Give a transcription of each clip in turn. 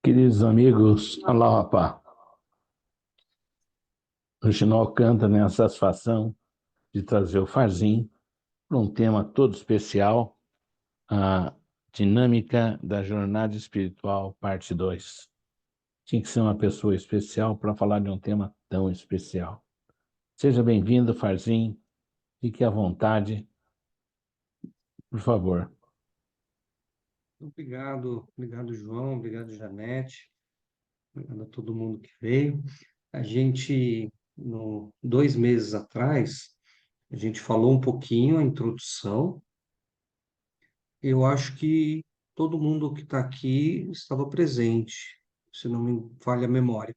Queridos amigos, Alá Rapá, o Chinó canta a satisfação de trazer o Farzin para um tema todo especial, a dinâmica da jornada espiritual, parte 2. Tinha que ser uma pessoa especial para falar de um tema tão especial. Seja bem-vindo, Farzin, fique à vontade, por favor. Obrigado, João, obrigado, Janete, obrigado a todo mundo que veio. A gente, 2 meses atrás, a gente falou um pouquinho a introdução. Eu acho que todo mundo que está aqui estava presente, se não me falha a memória.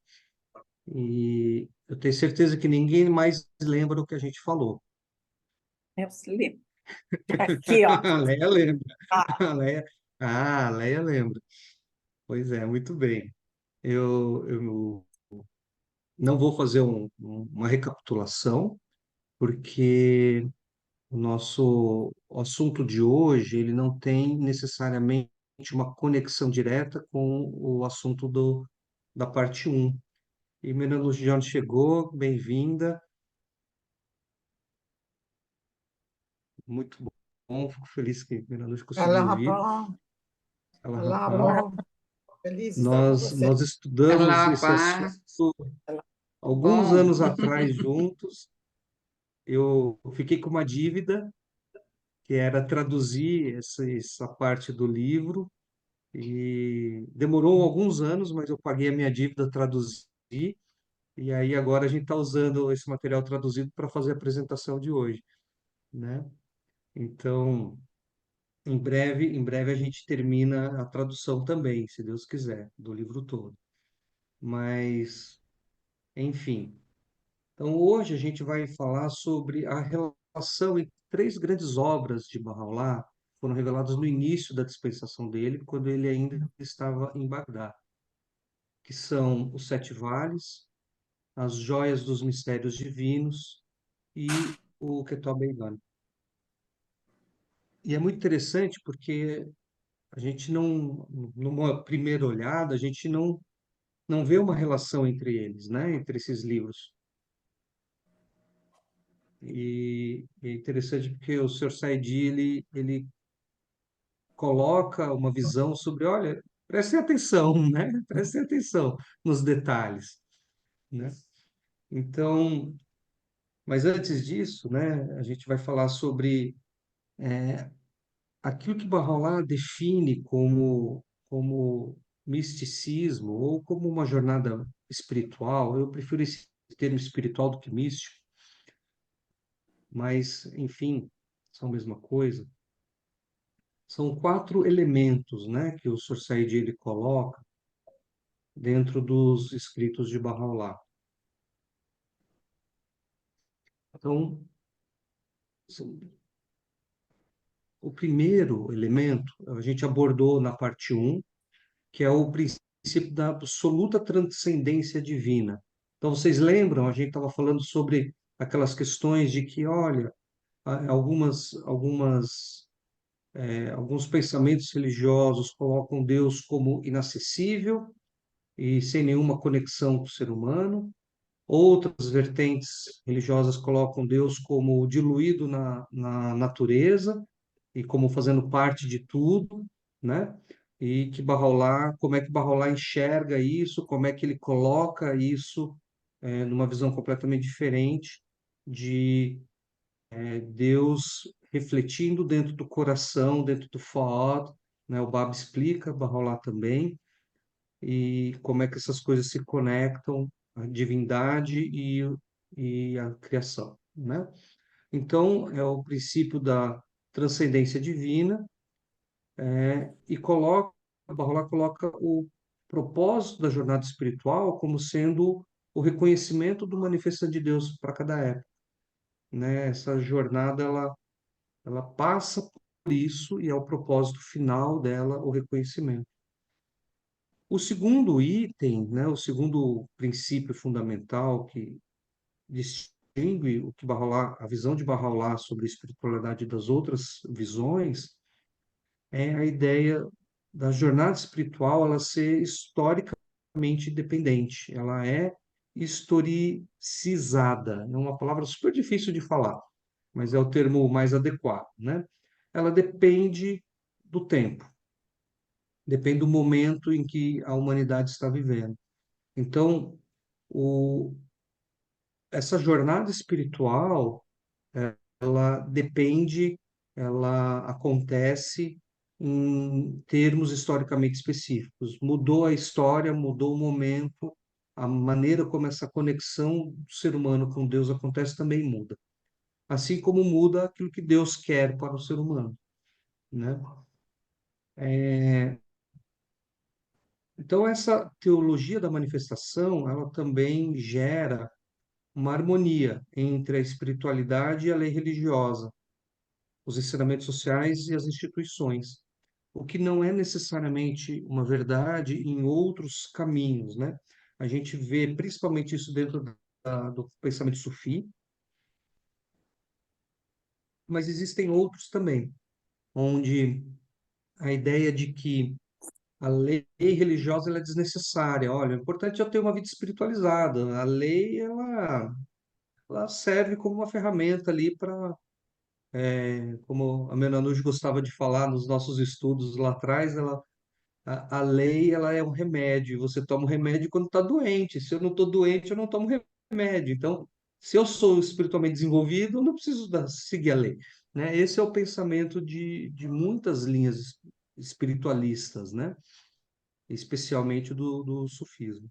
E eu tenho certeza que ninguém mais lembra o que a gente falou. Eu se lembro. Aqui, ó. A Leia lembra. Ah, A Leia lembra. Pois é, muito bem. Eu não vou fazer uma recapitulação, porque o assunto de hoje ele não tem necessariamente uma conexão direta com o assunto da parte um. E Miranda Luciano chegou, bem-vinda, muito bom, fico feliz que Miranda conseguiu Olá, vir. bom. Ela, Olá, rapaz, bom. Feliz de estar com nós, você. nós estudamos Olá, esse paz. assunto alguns Bom, anos atrás juntos. Eu fiquei com uma dívida que era traduzir essa parte do livro, e demorou alguns anos, mas eu paguei a minha dívida, traduzi, e aí agora a gente está usando esse material traduzido para fazer a apresentação de hoje, né? Então, em breve a gente termina a tradução também, se Deus quiser, do livro todo. Mas, enfim. Então, hoje a gente vai falar sobre a relação entre três grandes obras de Bahá'u'lláh, que foram reveladas no início da dispensação dele, quando ele ainda estava em Bagdá, que são os Sete Vales, as Joias dos Mistérios Divinos e o Kitab el-Iman. E é muito interessante porque a gente não, numa primeira olhada, a gente não vê uma relação entre eles, né? Entre esses livros. E é interessante porque o Sr. Saidi, ele coloca uma visão sobre, olha, prestem atenção, né? Prestem atenção nos detalhes, né? Então, mas antes disso, né, a gente vai falar sobre aquilo que Bahá'u'lláh define como misticismo ou como uma jornada espiritual. Eu prefiro esse termo espiritual do que místico, mas, enfim, são a mesma coisa. São quatro elementos, né, que o Sr. Said ele coloca dentro dos escritos de Bahá'u'lláh. Então, o primeiro elemento a gente abordou na parte um, que é o princípio da absoluta transcendência divina. Então, vocês lembram, a gente estava falando sobre aquelas questões de que, olha, alguns pensamentos religiosos colocam Deus como inacessível e sem nenhuma conexão com o ser humano. Outras vertentes religiosas colocam Deus como diluído na natureza e como fazendo parte de tudo, né? E que Bahá'u'lláh, como é que Bahá'u'lláh enxerga isso, como é que ele coloca isso numa visão completamente diferente de Deus refletindo dentro do coração, dentro do Fu'ad, né? O Bab explica, Bahá'u'lláh também, e como é que essas coisas se conectam, a divindade e a criação, né? Então, é o princípio da transcendência divina, e Bahá'u'lláh coloca o propósito da jornada espiritual como sendo o reconhecimento do manifesto de Deus para cada época, né? Essa jornada, ela passa por isso e é o propósito final dela, o reconhecimento. O segundo item, né, o segundo princípio fundamental que distingue o que Bahá'u'lláh, a visão de Bahá'u'lláh sobre a espiritualidade das outras visões, é a ideia da jornada espiritual ela ser historicamente dependente. Ela é historicizada. É uma palavra super difícil de falar, mas é o termo mais adequado, né? Ela depende do tempo, depende do momento em que a humanidade está vivendo. Então, o, essa jornada espiritual, ela depende, ela acontece em termos historicamente específicos. Mudou a história, mudou o momento, a maneira como essa conexão do ser humano com Deus acontece também muda. Assim como muda aquilo que Deus quer para o ser humano, né? Então, essa teologia da manifestação, ela também gera uma harmonia entre a espiritualidade e a lei religiosa, os ensinamentos sociais e as instituições, o que não é necessariamente uma verdade em outros caminhos, né? A gente vê principalmente isso dentro do pensamento sufi, mas existem outros também, onde a ideia de que a lei religiosa ela é desnecessária. Olha, o importante é eu ter uma vida espiritualizada. A lei ela serve como uma ferramenta ali para, como a Menanude gostava de falar nos nossos estudos lá atrás, a lei ela é um remédio. Você toma o remédio quando está doente. Se eu não estou doente, eu não tomo remédio. Então, se eu sou espiritualmente desenvolvido, eu não preciso seguir a lei, né? Esse é o pensamento de muitas linhas espiritualistas, né? Especialmente do sufismo.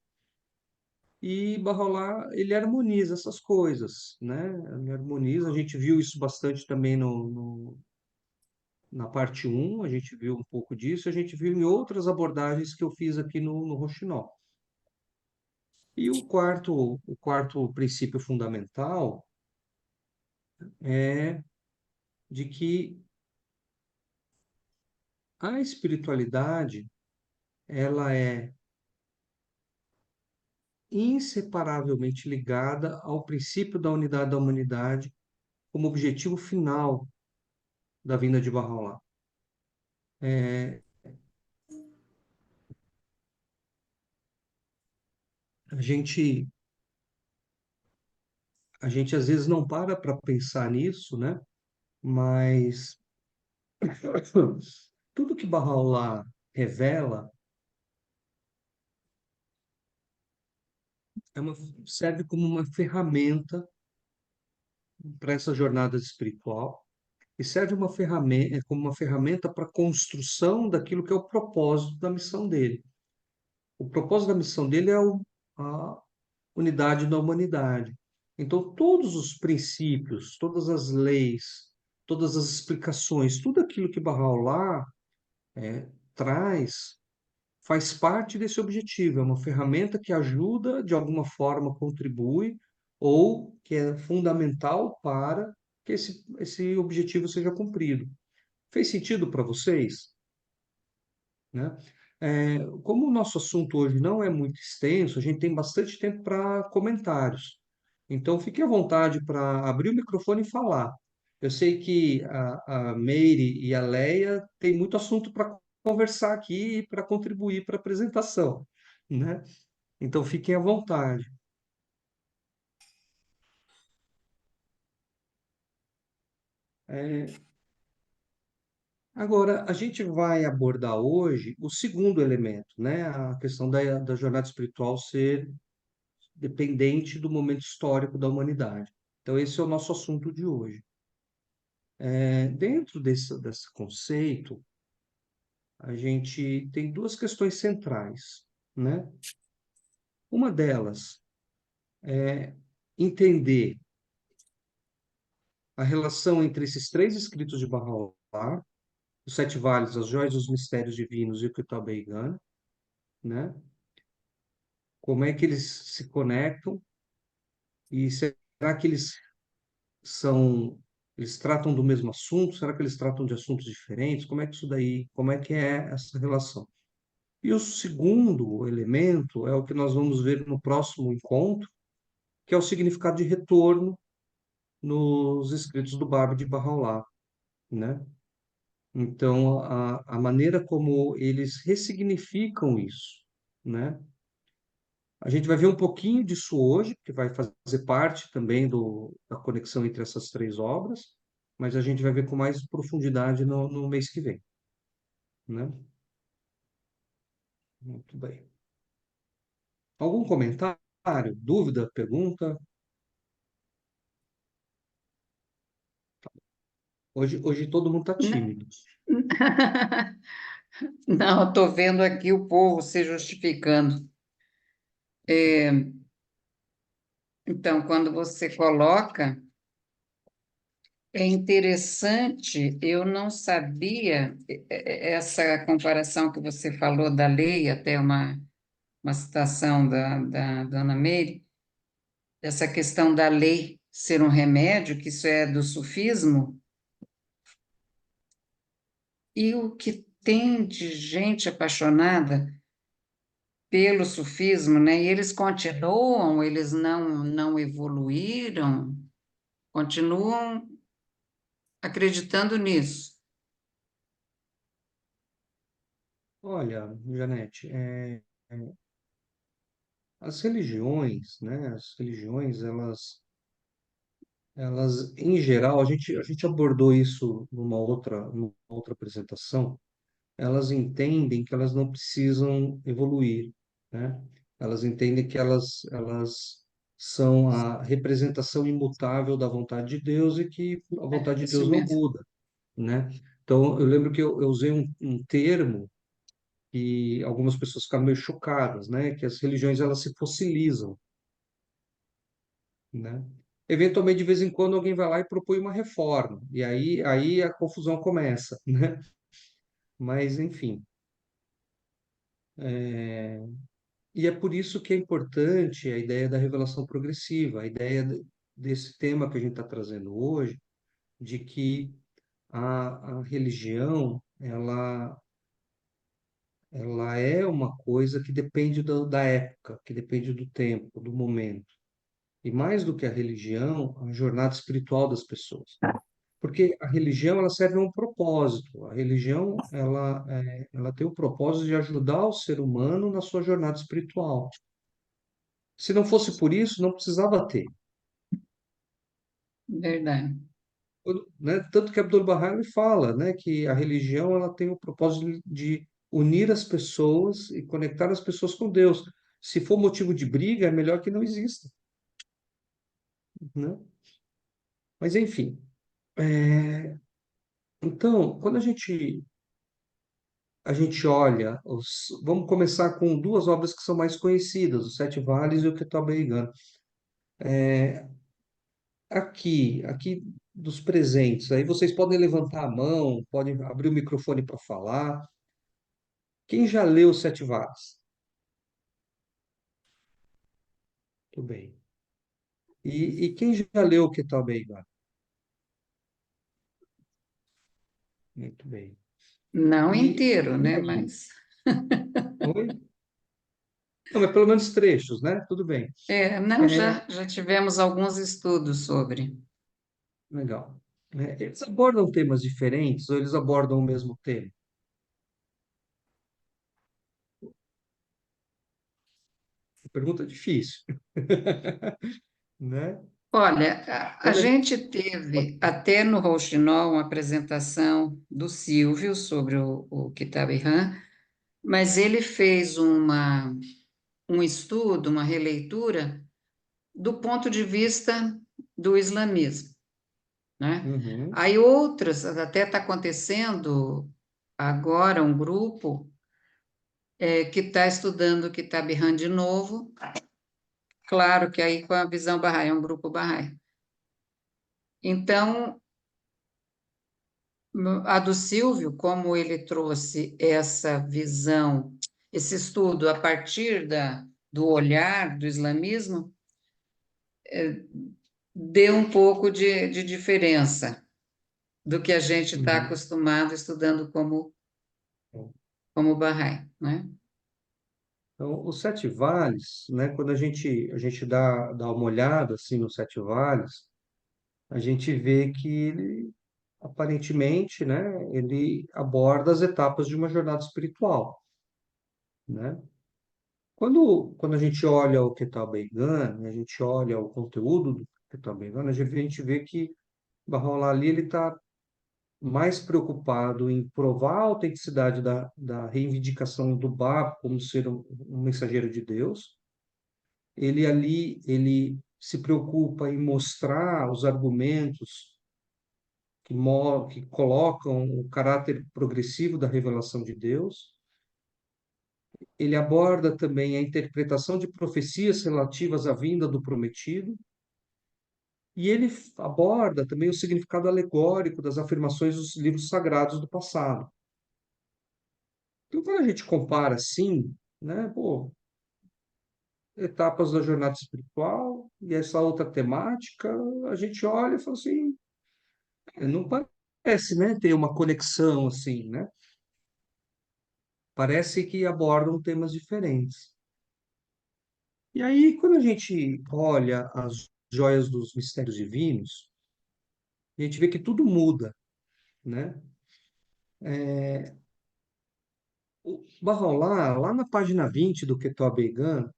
E Bahá'u'lláh, ele harmoniza essas coisas, né? Ele harmoniza, a gente viu isso bastante também na parte um. A gente viu um pouco disso, a gente viu em outras abordagens que eu fiz aqui no Roxinol. E o quarto princípio fundamental é de que a espiritualidade, ela é inseparavelmente ligada ao princípio da unidade da humanidade como objetivo final da vinda de Bahá'u'lláh. É, a gente, a gente às vezes não para pensar nisso, né? Mas tudo que Bahá'u'lláh revela é serve como uma ferramenta para essa jornada espiritual e serve como uma ferramenta para a construção daquilo que é o propósito da missão dele. O propósito da missão dele é a unidade da humanidade. Então, todos os princípios, todas as leis, todas as explicações, tudo aquilo que Bahá'u'lláh traz, faz parte desse objetivo. É uma ferramenta que ajuda, de alguma forma, contribui, ou que é fundamental para que esse objetivo seja cumprido. Fez sentido para vocês? Né? Como o nosso assunto hoje não é muito extenso, a gente tem bastante tempo para comentários. Então, fique à vontade para abrir o microfone e falar. Eu sei que a Meire e a Leia têm muito assunto para conversar aqui e para contribuir para a apresentação, né? Então, fiquem à vontade. É, Agora, a gente vai abordar hoje o segundo elemento, né? A questão da jornada espiritual ser dependente do momento histórico da humanidade. Então, esse é o nosso assunto de hoje. Dentro desse conceito, a gente tem duas questões centrais, né? Uma delas é entender a relação entre esses três escritos de Bahá'u'lláh, os Sete Vales, as Joias dos Mistérios Divinos e o Kitab al-Higân, né? Como é que eles se conectam e será que eles tratam do mesmo assunto? Será que eles tratam de assuntos diferentes? Como é que é essa relação? E o segundo elemento é o que nós vamos ver no próximo encontro, que é o significado de retorno nos escritos do Bábí de Bahá'u'lláh, né? Então, a maneira como eles ressignificam isso, né? A gente vai ver um pouquinho disso hoje, que vai fazer parte também da conexão entre essas três obras, mas a gente vai ver com mais profundidade no mês que vem, né? Muito bem. Algum comentário, dúvida, pergunta? Hoje todo mundo está tímido. Não, estou vendo aqui o povo se justificando. Então, quando você coloca, é interessante, eu não sabia essa comparação que você falou da lei, até uma citação da Dona Meire, essa questão da lei ser um remédio, que isso é do sufismo, e o que tem de gente apaixonada pelo sufismo, né? E eles continuam, eles não evoluíram, continuam acreditando nisso. Olha, Janete, as religiões, né? As religiões, elas, em geral, a gente abordou isso numa outra apresentação. Elas entendem que elas não precisam evoluir, né? Elas entendem que elas são a representação imutável da vontade de Deus e que a É, vontade de isso Deus não mesmo. muda, né? Então, eu lembro que eu usei um termo que algumas pessoas ficaram meio chocadas, né? Que as religiões elas se fossilizam, né? Eventualmente, de vez em quando, alguém vai lá e propõe uma reforma, e aí a confusão começa, né? Mas, enfim, e é por isso que é importante a ideia da revelação progressiva, a ideia desse tema que a gente está trazendo hoje, de que a religião, ela é uma coisa que depende da época, que depende do tempo, do momento. E mais do que a religião, a jornada espiritual das pessoas. Porque a religião ela serve a um propósito. A religião ela tem o propósito de ajudar o ser humano na sua jornada espiritual. Se não fosse por isso, não precisava ter. Verdade. Né? Tanto que Abdul-Bahá ele fala, né, que a religião ela tem o propósito de unir as pessoas e conectar as pessoas com Deus. Se for motivo de briga, é melhor que não exista, né? Mas enfim, então quando a gente olha, vamos começar com duas obras que são mais conhecidas, os Sete Vales e o Quetzalbeiran. Aqui dos presentes, aí vocês podem levantar a mão, podem abrir o microfone para falar. Quem já leu os Sete Vales? Muito bem. E quem já leu o Quetzalbeiran? Muito bem. Não inteiro, E né? aí? Mas Oi? Não, mas pelo menos trechos, né? Tudo bem. não, É, já tivemos alguns estudos sobre. legal. Eles abordam temas diferentes ou eles abordam o mesmo tema? Pergunta difícil, né? Olha, a Quando a gente gente... teve até no Rouxinol uma apresentação do Silvio sobre o Kitab Iran, mas ele fez um estudo, uma releitura do ponto de vista do islamismo, né? Uhum, Aí outras, até está acontecendo agora um grupo que está estudando o Kitab Iran de novo, claro que aí com a visão Bahá'í, é um grupo Bahá'í. Então, a do Silvio, como ele trouxe essa visão, esse estudo a partir do olhar do islamismo, deu um pouco de diferença do que a gente está uhum. acostumado estudando como Bahá'í, né? Então, os Sete Vales, né? Quando a gente dá uma olhada assim nos Sete Vales, a gente vê que aparentemente, né, ele aborda as etapas de uma jornada espiritual, né? Quando a gente olha o Kitab Eigan, a gente olha o conteúdo do Kitab Eigan, a gente vê que Bahá'u'lláh ali ele está mais preocupado em provar a autenticidade da reivindicação do Báb como ser um mensageiro de Deus. Ele ali, ele se preocupa em mostrar os argumentos que colocam o caráter progressivo da revelação de Deus. Ele aborda também a interpretação de profecias relativas à vinda do prometido. E ele aborda também o significado alegórico das afirmações dos livros sagrados do passado. Então, quando a gente compara assim, né, pô, etapas da jornada espiritual e essa outra temática, a gente olha e fala assim, não parece, né, ter uma conexão assim, né? Parece que abordam temas diferentes. E aí, quando a gente olha as joias dos mistérios divinos, a gente vê que tudo muda, né? O Bahá'u'lláh, lá na página 20 do Kitab Eigan,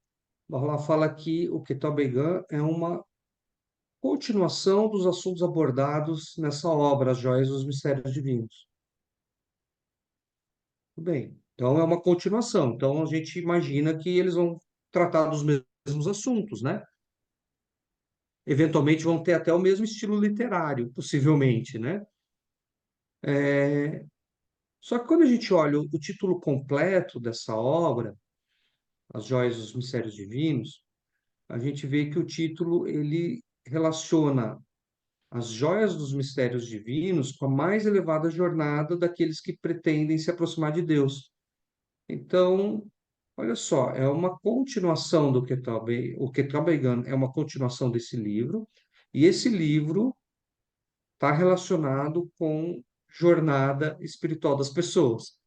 Bahá'u'lláh fala que o Kitab Eigan é uma continuação dos assuntos abordados nessa obra, As Joias dos Mistérios Divinos. Tudo bem. Então, é uma continuação. Então, a gente imagina que eles vão tratar dos mesmos assuntos, né? Eventualmente vão ter até o mesmo estilo literário, possivelmente, né? Só que quando a gente olha o título completo dessa obra, As Joias dos Mistérios Divinos, a gente vê que o título ele relaciona as joias dos mistérios divinos com a mais elevada jornada daqueles que pretendem se aproximar de Deus. Então, olha só, é uma continuação do o Kitab Eigan é uma continuação desse livro, e esse livro está relacionado com jornada espiritual das pessoas.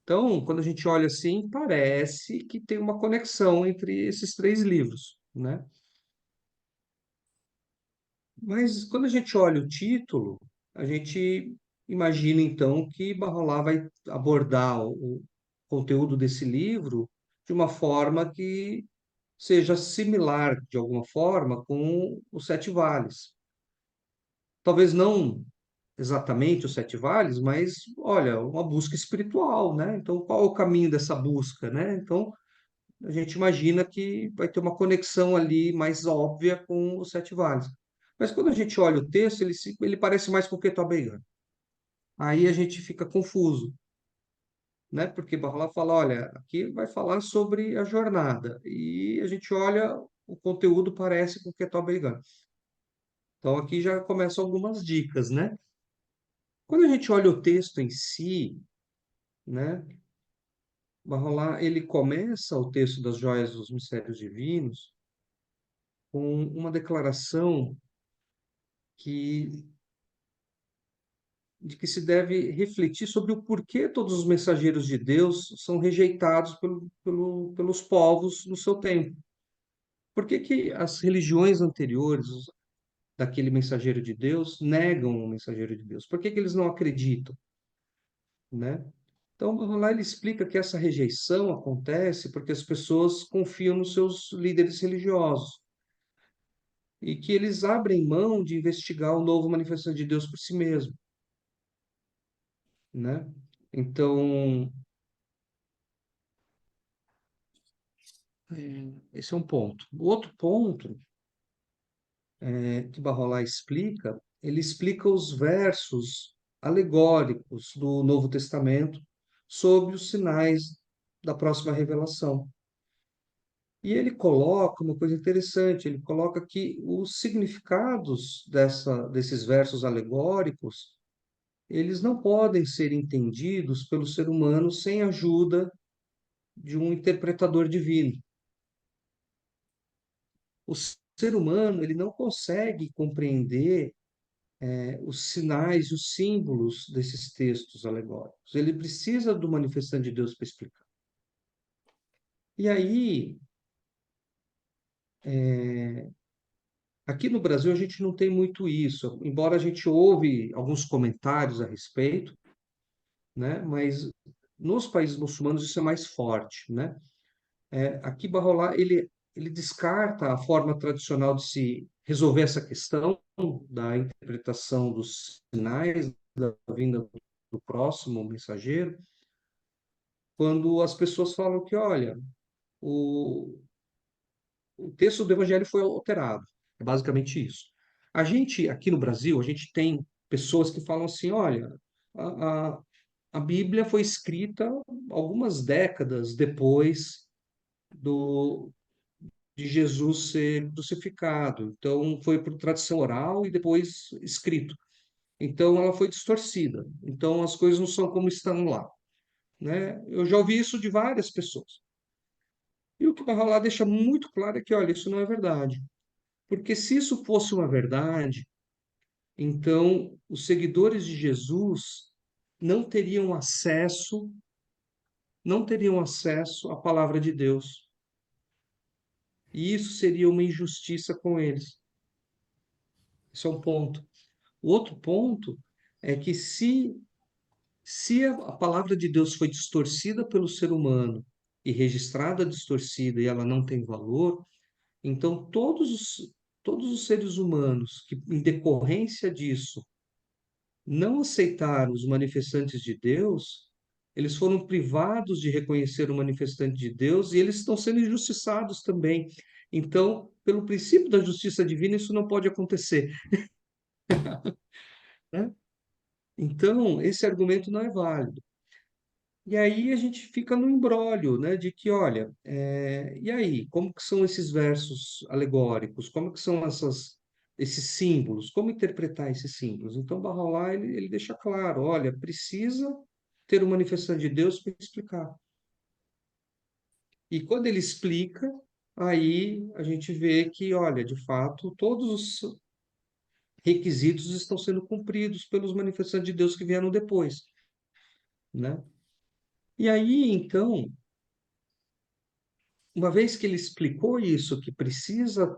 Então, quando a gente olha assim, parece que tem uma conexão entre esses três livros, né? Mas quando a gente olha o título, a gente imagina então que Bahá'u'lláh vai abordar o conteúdo desse livro de uma forma que seja similar, de alguma forma, com os Sete Vales. Talvez não exatamente os Sete Vales, mas, olha, uma busca espiritual, né? Então, qual é o caminho dessa busca, né? Então, a gente imagina que vai ter uma conexão ali mais óbvia com os Sete Vales. Mas quando a gente olha o texto, ele parece mais com o Quetuabeigan. Aí a gente fica confuso, né? Porque Bahá'u'lláh fala, olha, aqui vai falar sobre a jornada. E a gente olha, o conteúdo parece com o Quetuabeigan. Então aqui já começam algumas dicas, né? Quando a gente olha o texto em si, né? Bahá'u'lláh, ele começa o texto das Joias dos Mistérios Divinos com uma declaração que de que se deve refletir sobre o porquê todos os mensageiros de Deus são rejeitados pelos povos no seu tempo. Por que que as religiões anteriores daquele mensageiro de Deus negam o mensageiro de Deus? Por que que eles não acreditam, né? Então, lá ele explica que essa rejeição acontece porque as pessoas confiam nos seus líderes religiosos e que eles abrem mão de investigar o novo manifestação de Deus por si mesmo, né? Então, esse é um ponto. O outro ponto que Bahá'u'lláh explica, ele explica os versos alegóricos do Novo Testamento sobre os sinais da próxima revelação. E ele coloca uma coisa interessante, ele coloca que os significados desses versos alegóricos, eles não podem ser entendidos pelo ser humano sem a ajuda de um interpretador divino. O ser humano, ele não consegue compreender os sinais e os símbolos desses textos alegóricos. Ele precisa do manifestante de Deus para explicar. E aí, Aqui no Brasil a gente não tem muito isso, embora a gente ouve alguns comentários a respeito, né? Mas nos países muçulmanos isso é mais forte, né? Aqui Bahá'u'lláh ele descarta a forma tradicional de se resolver essa questão da interpretação dos sinais da vinda do próximo mensageiro, quando as pessoas falam que, olha, o, o texto do Evangelho foi alterado. É basicamente isso. A gente, aqui no Brasil, a gente tem pessoas que falam assim, olha, a, a, a Bíblia foi escrita algumas décadas depois do, de Jesus ser crucificado. Então, foi por tradição oral e depois escrito. Então, ela foi distorcida. Então, as coisas não são como estão lá, né? Eu já ouvi isso de várias pessoas. E o que o Bahá'u'lláh deixa muito claro é que, olha, isso não é verdade. Porque se isso fosse uma verdade, então os seguidores de Jesus não teriam acesso, não teriam acesso à palavra de Deus. E isso seria uma injustiça com eles. Esse é um ponto. O outro ponto é que se a palavra de Deus foi distorcida pelo ser humano e registrada distorcida e ela não tem valor, então todos os seres humanos que, em decorrência disso, não aceitaram os manifestantes de Deus, eles foram privados de reconhecer o manifestante de Deus e eles estão sendo injustiçados também. Então, pelo princípio da justiça divina, isso não pode acontecer, né? Então, esse argumento não é válido. E aí a gente fica no imbróglio, né, de que, olha, e aí, como que são esses versos alegóricos? Como que são esses símbolos? Como interpretar esses símbolos? Então, Bahá'u'lláh, ele deixa claro, olha, precisa ter uma manifestação de Deus para explicar. E quando ele explica, aí a gente vê que, olha, de fato, todos os requisitos estão sendo cumpridos pelos manifestantes de Deus que vieram depois, né? E aí, então, uma vez que ele explicou isso, que precisa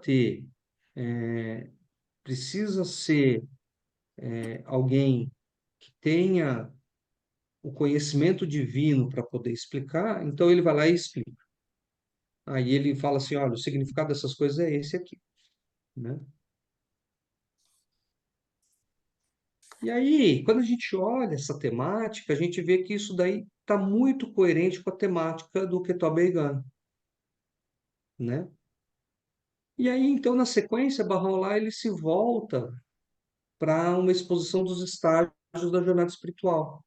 ser alguém que tenha o conhecimento divino para poder explicar, então ele vai lá e explica. Aí ele fala assim, olha, o significado dessas coisas é esse aqui, né? E aí, quando a gente olha essa temática, a gente vê que isso daí está muito coerente com a temática do Ketub Eigan, né? E aí, então, na sequência, Bahá'u'lláh ele se volta para uma exposição dos estágios da jornada espiritual.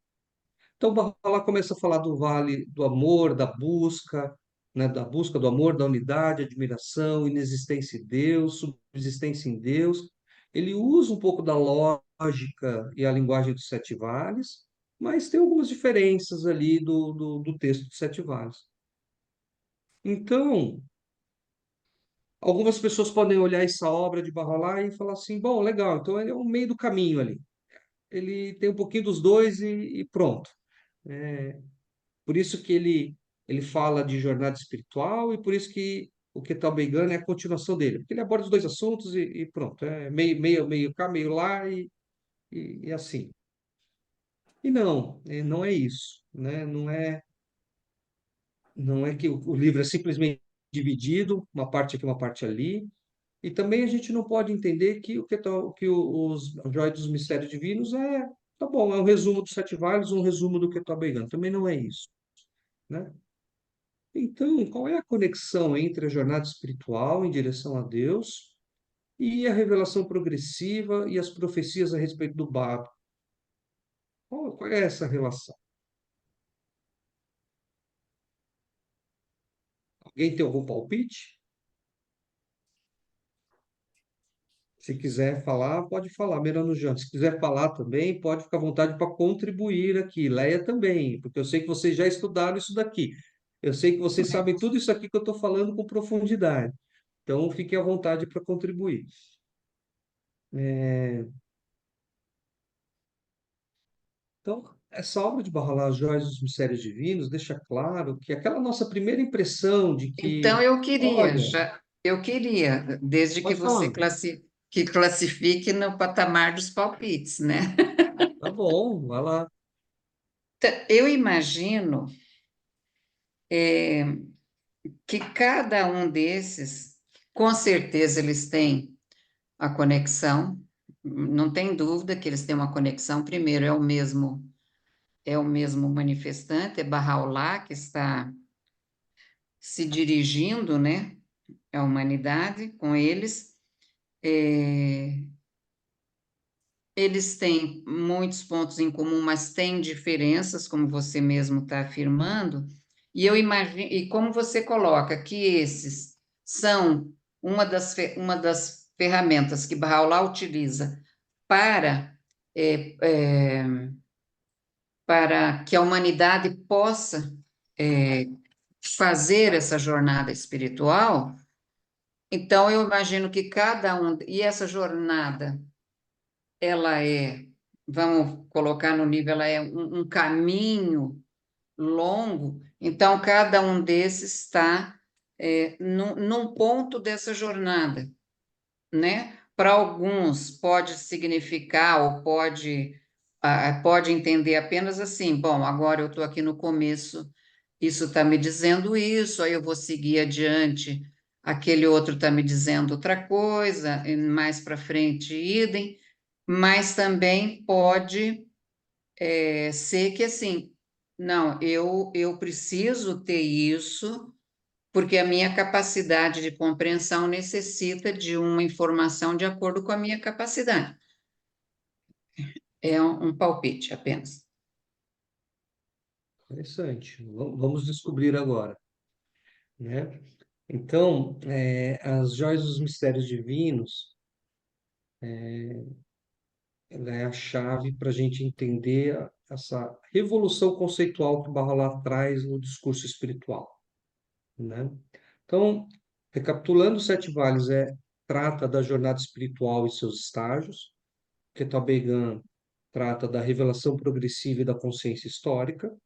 Então, Bahá'u'lláh começa a falar do vale do amor, da busca, né, da busca do amor, da unidade, admiração, inexistência em Deus, subsistência em Deus. Ele usa um pouco da lógica e a linguagem dos sete vales, mas tem algumas diferenças ali do texto dos sete vales. Então, algumas pessoas podem olhar essa obra de Bahá'u'lláh e falar assim, bom, legal, então ele é o meio do caminho ali. Ele tem um pouquinho dos dois e pronto. É, por isso que ele fala de jornada espiritual e por isso que o Ketub Eigan é a continuação dele, porque ele aborda os dois assuntos e pronto, é meio cá, meio lá e assim. E não, não é isso, né? Não é que o livro é simplesmente dividido, uma parte aqui, uma parte ali. E também a gente não pode entender que os Joia dos Mistérios Divinos tá bom, é um resumo dos sete vales, um resumo do Ketub Eigan. Também não é isso, né? Então, qual é a conexão entre a jornada espiritual em direção a Deus e a revelação progressiva e as profecias a respeito do Baba? Qual é essa relação? Alguém tem algum palpite? Se quiser falar, pode falar, Merano Jânio. Se quiser falar também, pode ficar à vontade para contribuir aqui. Leia também, porque eu sei que vocês já estudaram isso daqui. Eu sei que vocês sabem tudo isso aqui que eu estou falando com profundidade. Então, fiquem à vontade para contribuir. É, Então, essa obra de Bahá'u'lláh, As Joias dos Mistérios Divinos, deixa claro que aquela nossa primeira impressão de Então, que, olha, eu queria, desde que pode você falar. classifica. que classifique no patamar dos palpites, né? Tá bom, vai lá. Eu imagino que cada um desses, com certeza eles têm a conexão, não tem dúvida que eles têm uma conexão. Primeiro, é o mesmo manifestante, é Bahá'u'lláh que está se dirigindo, né, à humanidade com eles. É, eles têm muitos pontos em comum, mas têm diferenças, como você mesmo está afirmando. E eu imagino, e como você coloca que esses são uma das ferramentas que Bahá'u'lláh utiliza para é, é, para que a humanidade possa é, fazer essa jornada espiritual. Então, eu imagino que cada um, e essa jornada, ela vamos colocar no nível, ela é um caminho longo, então cada um desses está num ponto dessa jornada, né? Para alguns pode significar ou pode entender apenas assim, bom, agora eu estou aqui no começo, isso está me dizendo isso, aí eu vou seguir adiante, aquele outro está me dizendo outra coisa, e mais para frente, idem, mas também pode ser que assim, não, eu preciso ter isso, porque a minha capacidade de compreensão necessita de uma informação de acordo com a minha capacidade. É um palpite apenas. Interessante. Vamos descobrir agora, né? Então, as joias dos mistérios divinos, ela é a chave para a gente entender essa revolução conceitual que o Bahá'u'lláh traz no discurso espiritual, né? Então, recapitulando, os Sete Vales trata da jornada espiritual e seus estágios. Ketabegan trata da revelação progressiva e da consciência histórica.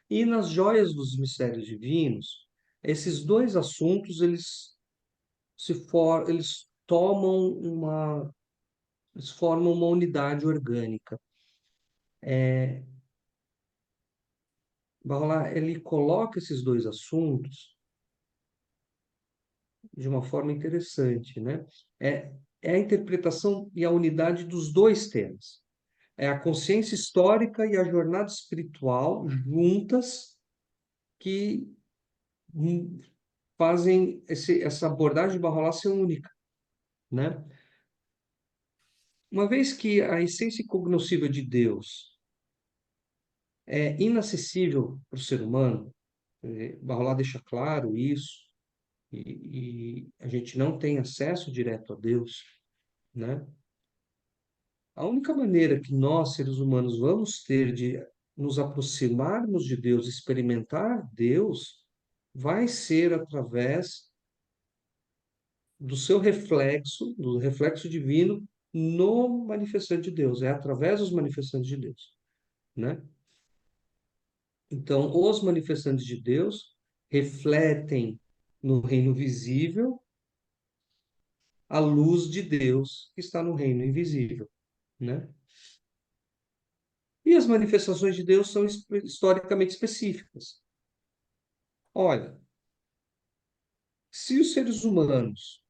E nas joias dos mistérios divinos, esses dois assuntos eles tomam eles formam uma unidade orgânica. Bahá'u'lláh, ele coloca esses dois assuntos de uma forma interessante, né? É, é a interpretação e a unidade dos dois temas. É a consciência histórica e a jornada espiritual juntas que fazem essa abordagem de Bahá'u'lláh ser única, né? Uma vez que a essência incognoscível de Deus é inacessível para o ser humano, Bahá'u'lláh deixa claro isso, e a gente não tem acesso direto a Deus, né? A única maneira que nós, seres humanos, vamos ter de nos aproximarmos de Deus, experimentar Deus, vai ser através do seu reflexo, do reflexo divino no manifestante de Deus, é através dos manifestantes de Deus, né? Então, os manifestantes de Deus refletem no reino visível a luz de Deus que está no reino invisível, né? E as manifestações de Deus são historicamente específicas. Olha, se os seres humanos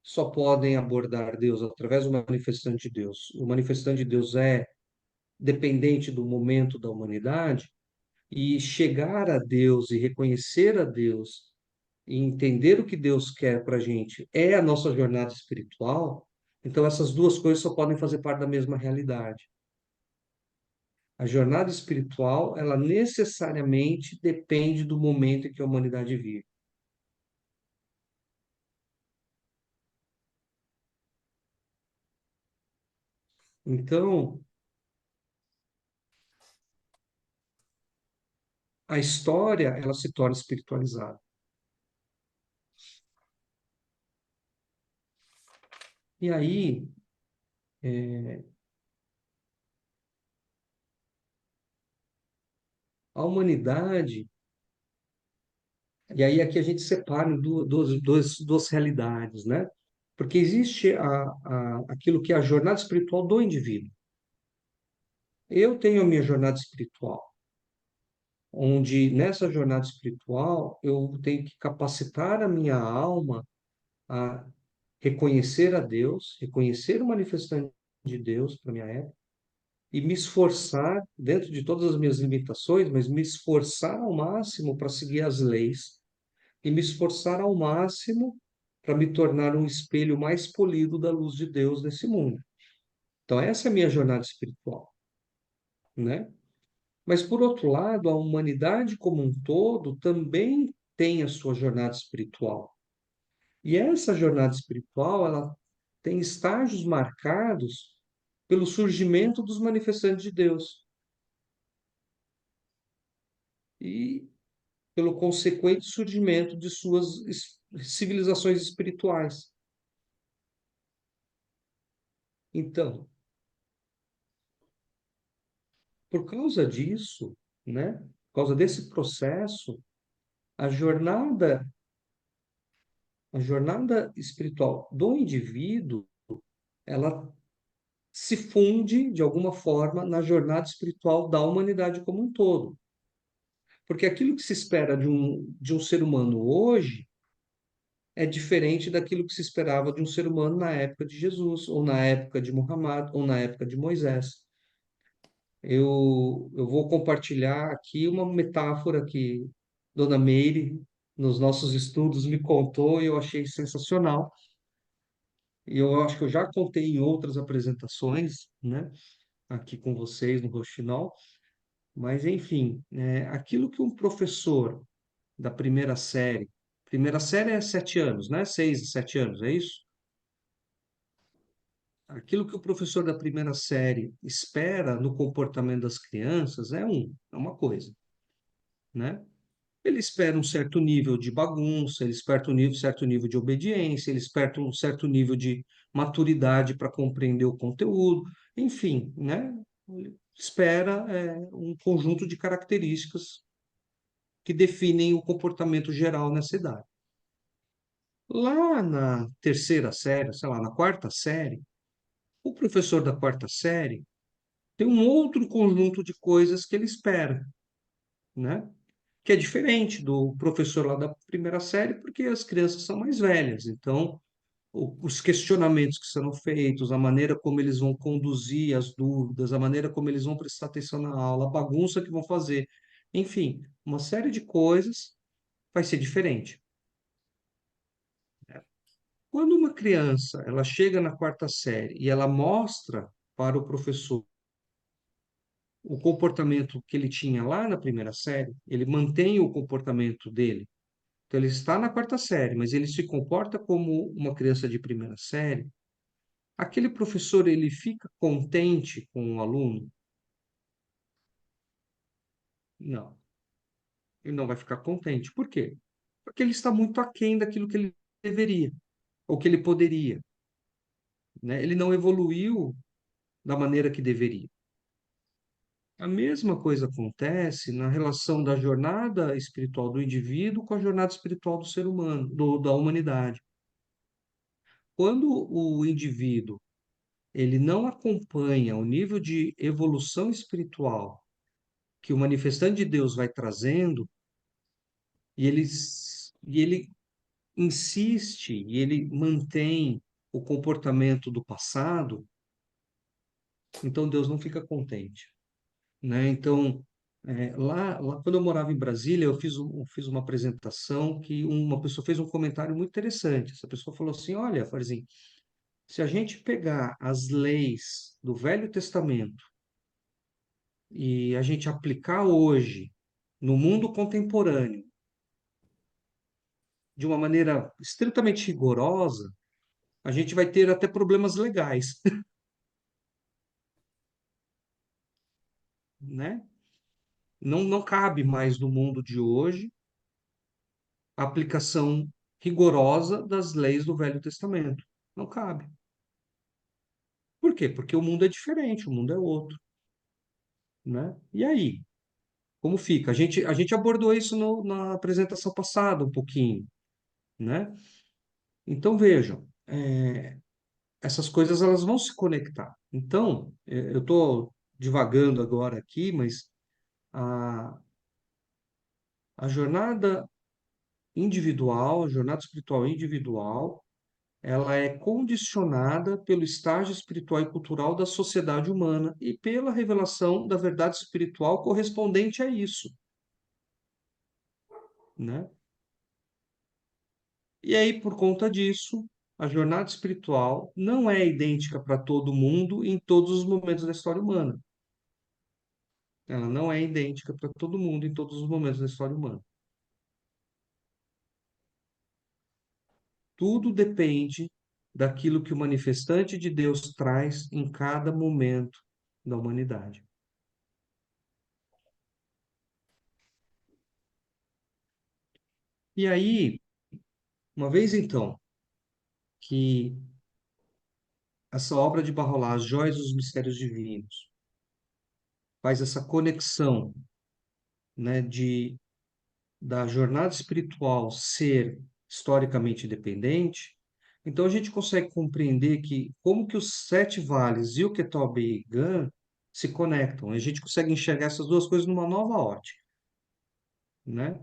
só podem abordar Deus através do manifestante de Deus, o manifestante de Deus é dependente do momento da humanidade, e chegar a Deus e reconhecer a Deus e entender o que Deus quer para a gente é a nossa jornada espiritual, então essas duas coisas só podem fazer parte da mesma realidade. A jornada espiritual, ela necessariamente depende do momento em que a humanidade vive. Então, a história, ela se torna espiritualizada. E aí, a humanidade, e aí aqui a gente separa duas realidades, né? Porque existe aquilo que é a jornada espiritual do indivíduo. Eu tenho a minha jornada espiritual, onde nessa jornada espiritual eu tenho que capacitar a minha alma a reconhecer a Deus, reconhecer o manifestante de Deus para minha época e me esforçar, dentro de todas as minhas limitações, mas me esforçar ao máximo para seguir as leis e me esforçar ao máximo para me tornar um espelho mais polido da luz de Deus nesse mundo. Então, essa é a minha jornada espiritual, né? Mas, por outro lado, a humanidade como um todo também tem a sua jornada espiritual. E essa jornada espiritual, ela tem estágios marcados pelo surgimento dos manifestantes de Deus e pelo consequente surgimento de suas civilizações espirituais. Então, por causa disso, né, por causa desse processo, a jornada, a jornada espiritual do indivíduo, ela se funde de alguma forma na jornada espiritual da humanidade como um todo. Porque aquilo que se espera de um ser humano hoje é diferente daquilo que se esperava de um ser humano na época de Jesus, ou na época de Muhammad, ou na época de Moisés. Eu vou compartilhar aqui uma metáfora que Dona Meire, nos nossos estudos, me contou e eu achei sensacional. E eu acho que eu já contei em outras apresentações, né, aqui com vocês no Roxinol, mas enfim, aquilo que um professor da primeira série é 7 anos, né? 6 a 7 anos, é isso? Aquilo que o professor da primeira série espera no comportamento das crianças é uma coisa, né? Ele espera um certo nível de bagunça, ele espera certo nível de obediência, ele espera um certo nível de maturidade para compreender o conteúdo, enfim, né? Ele espera um conjunto de características que definem o comportamento geral nessa idade. Lá na terceira série, sei lá, na quarta série, o professor da quarta série tem um outro conjunto de coisas que ele espera, né? Que é diferente do professor lá da primeira série, porque as crianças são mais velhas. Então, os questionamentos que serão feitos, a maneira como eles vão conduzir as dúvidas, a maneira como eles vão prestar atenção na aula, a bagunça que vão fazer, enfim, uma série de coisas vai ser diferente. Quando uma criança ela chega na quarta série e ela mostra para o professor o comportamento que ele tinha lá na primeira série, ele mantém o comportamento dele. Então, ele está na quarta série, mas ele se comporta como uma criança de primeira série. Aquele professor, ele fica contente com o aluno? Não, ele não vai ficar contente. Por quê? Porque ele está muito aquém daquilo que ele deveria, ou que ele poderia, né? Ele não evoluiu da maneira que deveria. A mesma coisa acontece na relação da jornada espiritual do indivíduo com a jornada espiritual do ser humano, da humanidade. Quando o indivíduo ele não acompanha o nível de evolução espiritual que o manifestante de Deus vai trazendo, e ele insiste e ele mantém o comportamento do passado, então Deus não fica contente, né? Então, lá quando eu morava em Brasília, eu fiz uma apresentação que uma pessoa fez um comentário muito interessante. Essa pessoa falou assim: Olha, Farzinho, se a gente pegar as leis do Velho Testamento e a gente aplicar hoje no mundo contemporâneo de uma maneira estritamente rigorosa, a gente vai ter até problemas legais, né? Não cabe mais no mundo de hoje a aplicação rigorosa das leis do Velho Testamento. Não cabe. Por quê? Porque o mundo é diferente, o mundo é outro, né? E aí, como fica? A gente abordou isso na apresentação passada um pouquinho, né? Então vejam, essas coisas elas vão se conectar. Então, eu estou divagando agora aqui, mas a, a jornada individual, a jornada espiritual individual, ela é condicionada pelo estágio espiritual e cultural da sociedade humana e pela revelação da verdade espiritual correspondente a isso, né? E aí, por conta disso, a jornada espiritual não é idêntica para todo mundo em todos os momentos da história humana. Ela não é idêntica para todo mundo em todos os momentos da história humana. Tudo depende daquilo que o manifestante de Deus traz em cada momento da humanidade. E aí, uma vez então que essa obra de Barrolá, As Joias dos Mistérios Divinos, faz essa conexão, né, da jornada espiritual ser historicamente dependente, então a gente consegue compreender que como que os sete vales e o Quetobe e Gan se conectam. A gente consegue enxergar essas duas coisas numa nova ótica, né?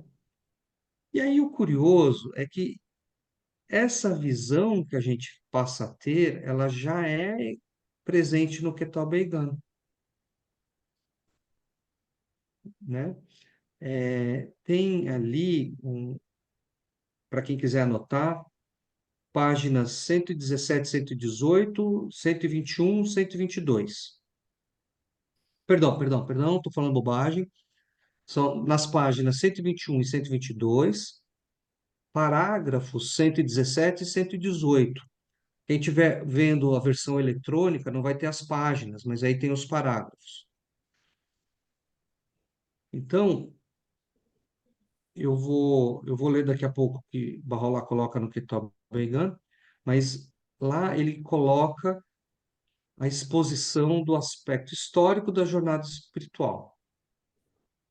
E aí o curioso é que essa visão que a gente passa a ter, ela já é presente no Quetobe e Gan, né? Tem ali, para quem quiser anotar, páginas 117, 118, 121, 122. Perdão, estou falando bobagem. São nas páginas 121 e 122, parágrafos 117 e 118. Quem estiver vendo a versão eletrônica não vai ter as páginas, mas aí tem os parágrafos. Então, eu vou ler daqui a pouco o que Bahá'u'lláh coloca no Kitab Veigan, mas lá ele coloca a exposição do aspecto histórico da jornada espiritual.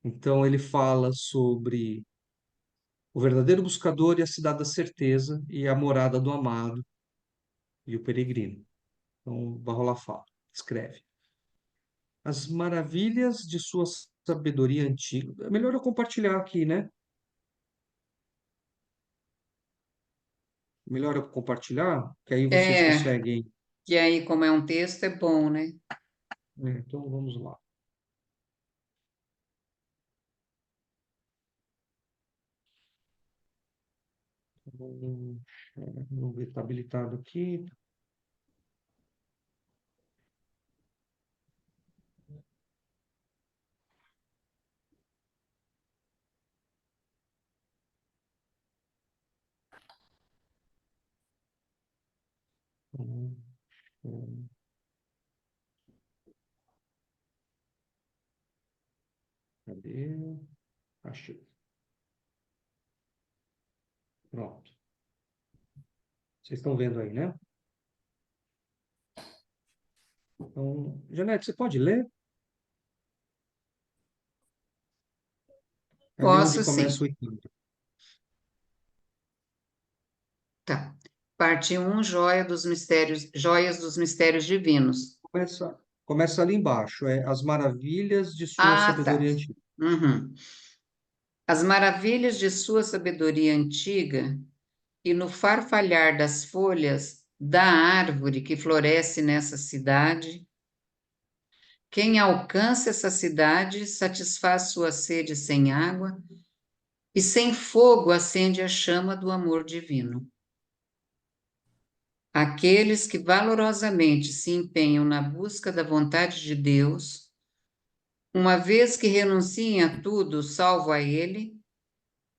Então, ele fala sobre o verdadeiro buscador e a cidade da certeza e a morada do amado e o peregrino. Então, Bahá'u'lláh fala, escreve. As maravilhas de sua sabedoria antiga. É melhor eu compartilhar aqui, né? Melhor eu compartilhar, que aí vocês É, conseguem. e aí, como é um texto, é bom, né? Então, vamos lá. Vamos vamos ver, está habilitado aqui. Hum, hum, Cadê? Achei. Pronto. Vocês estão vendo aí, né? Então, Janete, você pode ler? É ali onde Posso começa sim. o item. Tá. Parte 1, Joias dos Mistérios Divinos. Começa ali embaixo, é as maravilhas de sua Ah, tá. sabedoria antiga. Uhum. As maravilhas de sua sabedoria antiga e no farfalhar das folhas da árvore que floresce nessa cidade, quem alcança essa cidade satisfaz sua sede sem água e sem fogo acende a chama do amor divino. Aqueles que valorosamente se empenham na busca da vontade de Deus, uma vez que renunciem a tudo salvo a Ele,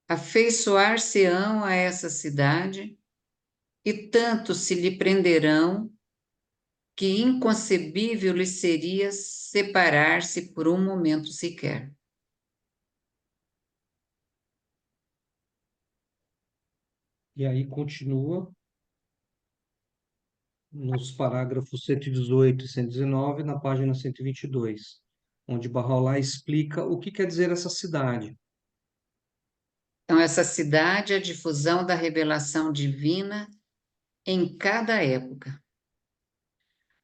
afeiçoar-se-ão a essa cidade e tanto se lhe prenderão que inconcebível lhe seria separar-se por um momento sequer. E aí continua nos parágrafos 118 e 119, na página 122, onde Bahá'u'lláh explica o que quer dizer essa cidade. Então, essa cidade é a difusão da revelação divina em cada época.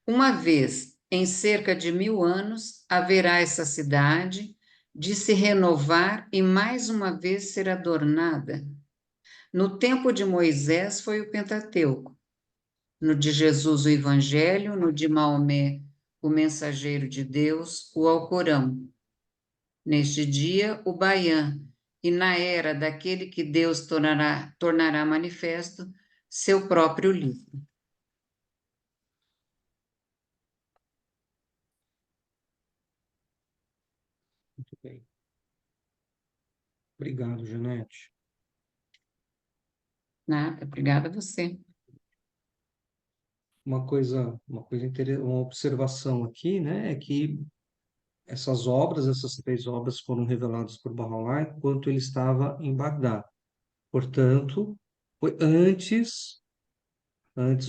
Uma vez em cerca de 1000 anos, haverá essa cidade de se renovar e mais uma vez ser adornada. No tempo de Moisés foi o Pentateuco, no de Jesus o Evangelho, no de Maomé o mensageiro de Deus, o Alcorão. Neste dia, o Baião, e na era daquele que Deus tornará manifesto seu próprio livro. Muito bem. Obrigado, Janete. Nada, obrigada a você. Uma uma observação aqui, né, é que essas 3 obras foram reveladas por Bahá'u'lláh enquanto ele estava em Bagdá. Portanto, foi antes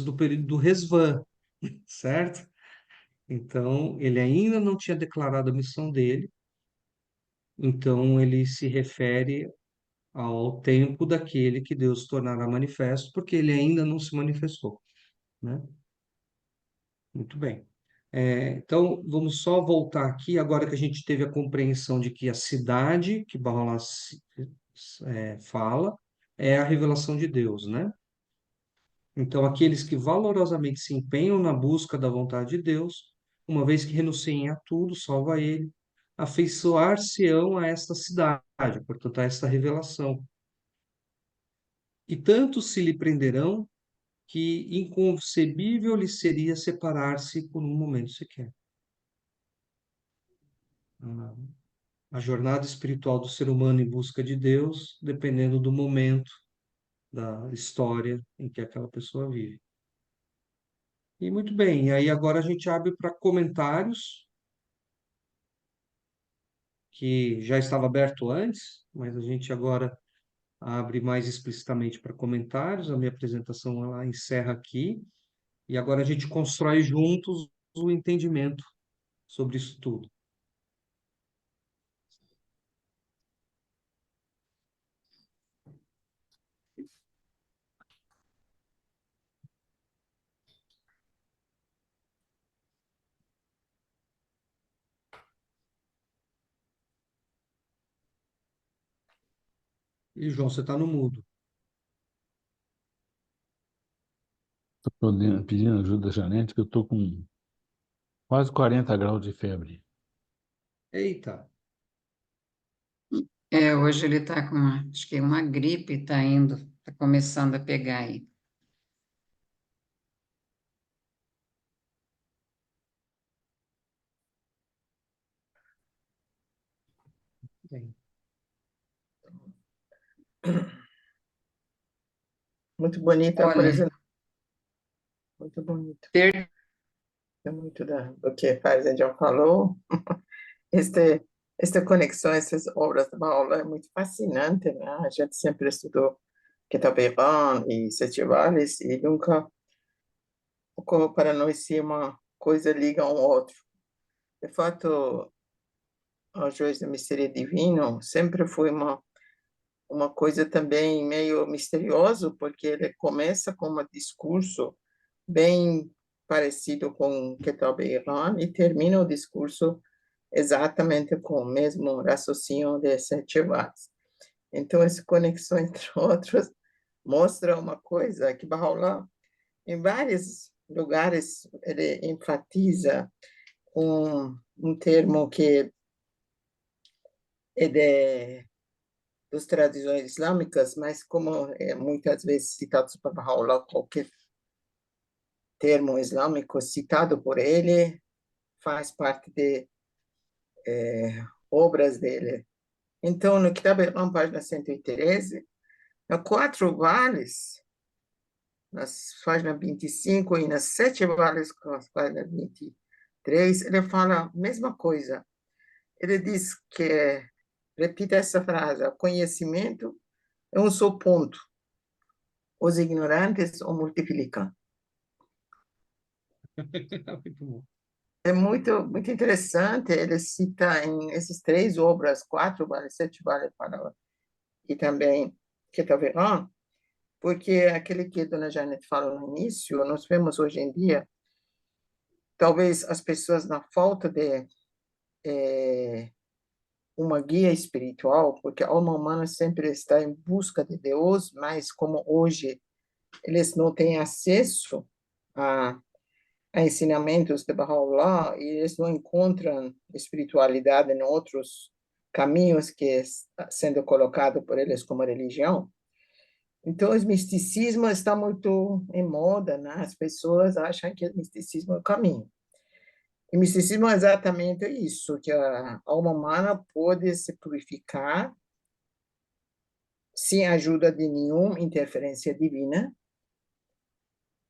do período do Resvã, certo? Então, ele ainda não tinha declarado a missão dele, então ele se refere ao tempo daquele que Deus tornará manifesto, porque ele ainda não se manifestou, né? Muito bem. Então, vamos só voltar aqui, agora que a gente teve a compreensão de que a cidade que Bahá'u'lláh fala é a revelação de Deus, né? Então, aqueles que valorosamente se empenham na busca da vontade de Deus, uma vez que renunciem a tudo, salva ele, afeiçoar-se-ão a esta cidade, portanto, a esta revelação. E tanto se lhe prenderão que inconcebível lhe seria separar-se por um momento sequer. A jornada espiritual do ser humano em busca de Deus, dependendo do momento da história em que aquela pessoa vive. E muito bem, e aí agora a gente abre para comentários, que já estava aberto antes, mas a gente agora abre mais explicitamente para comentários. A minha apresentação ela encerra aqui, e agora a gente constrói juntos o entendimento sobre isso tudo. E, João, você está no mudo. Estou pedindo ajuda da Janete, que eu estou com quase 40 graus de febre. Eita, Hoje ele está com acho que uma gripe, está começando a pegar aí. bem. Muito bonita a Olha, apresentação. Muito bonito. per- É muito do que a Fábio já falou. Esta conexão, essas obras da Bahá'u'lláh é muito fascinante, né? A gente sempre estudou Kitab al-Iqan e festivais e nunca ocorreu para nós se uma coisa liga a um outro. De fato, a Joias do Mistério Divino sempre foi uma coisa também meio misterioso, porque ele começa com um discurso bem parecido com Kitab al-Iqan e termina o discurso exatamente com o mesmo raciocínio de Sete Vales. Então, essa conexão, entre outros, mostra uma coisa que Bahá'u'lláh, em vários lugares, ele enfatiza um termo que é das tradições islâmicas, mas como é muitas vezes citado por Bahá'u'lláh, qualquer termo islâmico citado por ele faz parte de obras dele. Então, no Kitab al-Iqan, página 113, há 4 vales, nas páginas 25 e nas 7 vales, nas páginas 23, ele fala a mesma coisa. Ele diz que, repita essa frase, o conhecimento é um só ponto, os ignorantes o multiplicam. Muito bom. É muito interessante, ele cita em essas 3 obras, 4 vales, 7 vales, e também Kitab al-Iqan, porque aquele que a dona Janet falou no início, nós vemos hoje em dia, talvez as pessoas na falta de uma guia espiritual, porque a alma humana sempre está em busca de Deus, mas como hoje eles não têm acesso a ensinamentos de Baha'u'lláh e eles não encontram espiritualidade em outros caminhos que está sendo colocado por eles como religião. Então, o misticismo está muito em moda, né? As pessoas acham que o misticismo é o caminho. E o misticismo é exatamente isso, que a alma humana pode se purificar sem a ajuda de nenhuma interferência divina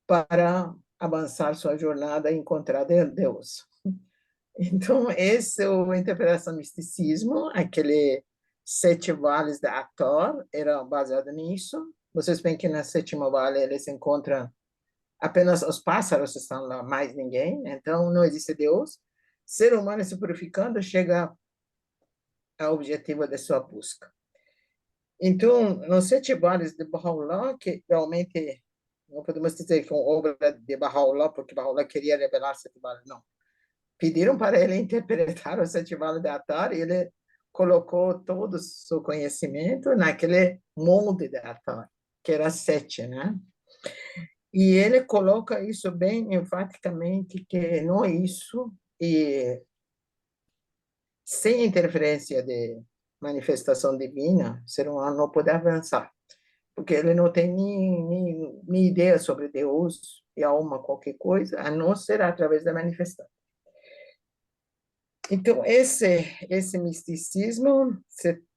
para avançar sua jornada e encontrar Deus. Então, essa é a interpretação do misticismo, aquele 7 vales de Ator era baseado nisso. Vocês veem que na 7ª vale eles encontram apenas os pássaros estão lá, mais ninguém. Então, não existe Deus. Ser humano se purificando chega ao objetivo da sua busca. Então, nos 7 vales de Baha'u'lláh, que realmente não podemos dizer que é uma obra de Baha'u'lláh, porque Baha'u'lláh queria revelar 7 vales, não. Pediram para ele interpretar os 7 vales de Atar e ele colocou todo o seu conhecimento naquele molde de Atar, que era 7, né? E ele coloca isso bem enfaticamente, que não é isso, e sem interferência de manifestação divina, o ser humano não pode avançar, porque ele não tem nem ideia sobre Deus e alma, qualquer coisa, a não ser através da manifestação. Então, esse misticismo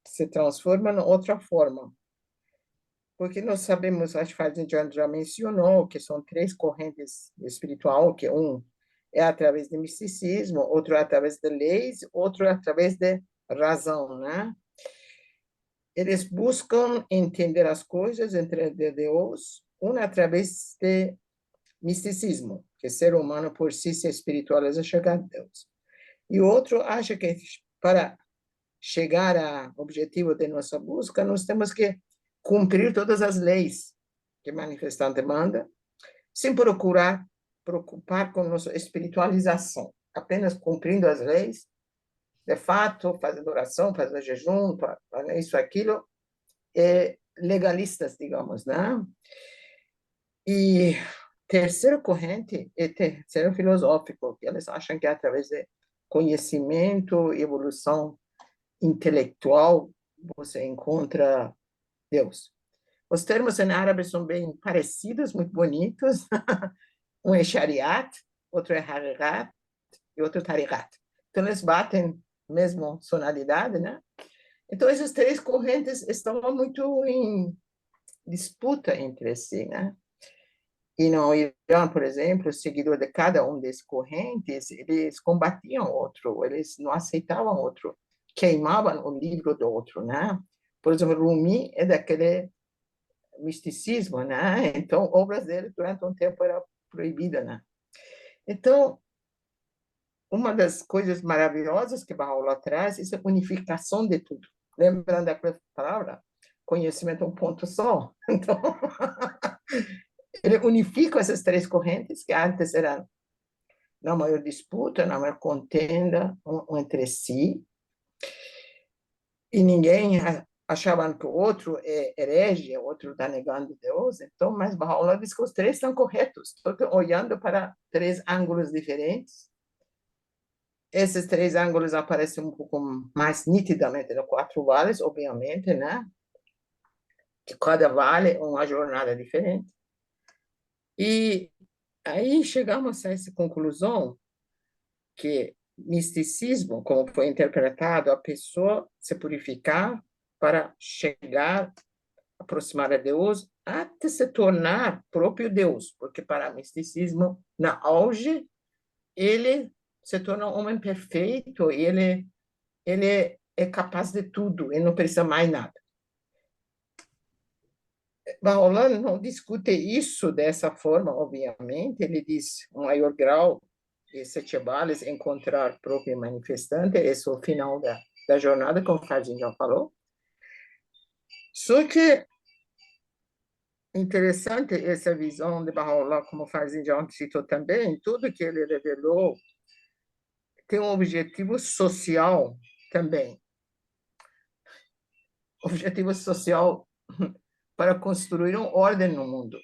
se transforma em outra forma, porque nós sabemos, acho que a gente já mencionou, que são 3 correntes espirituais, que um é através do misticismo, outro é através de leis, outro é através de razão, né? Eles buscam entender as coisas entre Deus, um através de misticismo, que o ser humano por si se espiritualiza chegar a Deus. E o outro acha que para chegar ao objetivo de nossa busca, nós temos que cumprir todas as leis que o manifestante manda, sem preocupar com nossa espiritualização, apenas cumprindo as leis, de fato, fazendo oração, fazendo jejum, fazendo isso, aquilo, legalistas, digamos, né? E terceira corrente é terceiro filosófico, que eles acham que através de conhecimento e evolução intelectual você encontra Deus. Os termos em árabe são bem parecidos, muito bonitos. Um é Shariat, outro é Hakikat e outro Tariqat. Então, eles batem a mesma sonoridade, né? Então, essas 3 correntes estão muito em disputa entre si, né? E no Irã, por exemplo, os seguidores de cada um dessas correntes, eles combatiam outro, eles não aceitavam outro, queimavam o livro do outro, né? Por exemplo, Rumi é daquele misticismo, né? Então, obras dele durante um tempo era proibida, né? Então, uma das coisas maravilhosas que Baha'u'lláh traz é a unificação de tudo. Lembrando daquela palavra, conhecimento é um ponto só. Então, ele unifica essas 3 correntes que antes eram na maior disputa, na maior contenda entre si, e ninguém achava que o outro é herege, o outro está negando Deus. Então, mas Baha'u'lláh diz que os 3 estão corretos, estou olhando para 3 ângulos diferentes. Esses 3 ângulos aparecem um pouco mais nitidamente nos 4 vales, obviamente, né? Que cada vale é uma jornada diferente. E aí chegamos a essa conclusão que misticismo, como foi interpretado, a pessoa se purificar para chegar, aproximar a Deus, até se tornar próprio Deus, porque para o misticismo, na auge, ele se torna um homem perfeito, ele é capaz de tudo, ele não precisa mais nada. Baha'u'lláh não discute isso dessa forma, obviamente, ele diz um maior grau de 7 vales, encontrar próprio manifestante, esse é o final da jornada, como a gente já falou. Só que interessante essa visão de Baha'u'lláh, como Farzin já citou também, tudo que ele revelou tem um objetivo social também. Objetivo social para construir uma ordem no mundo,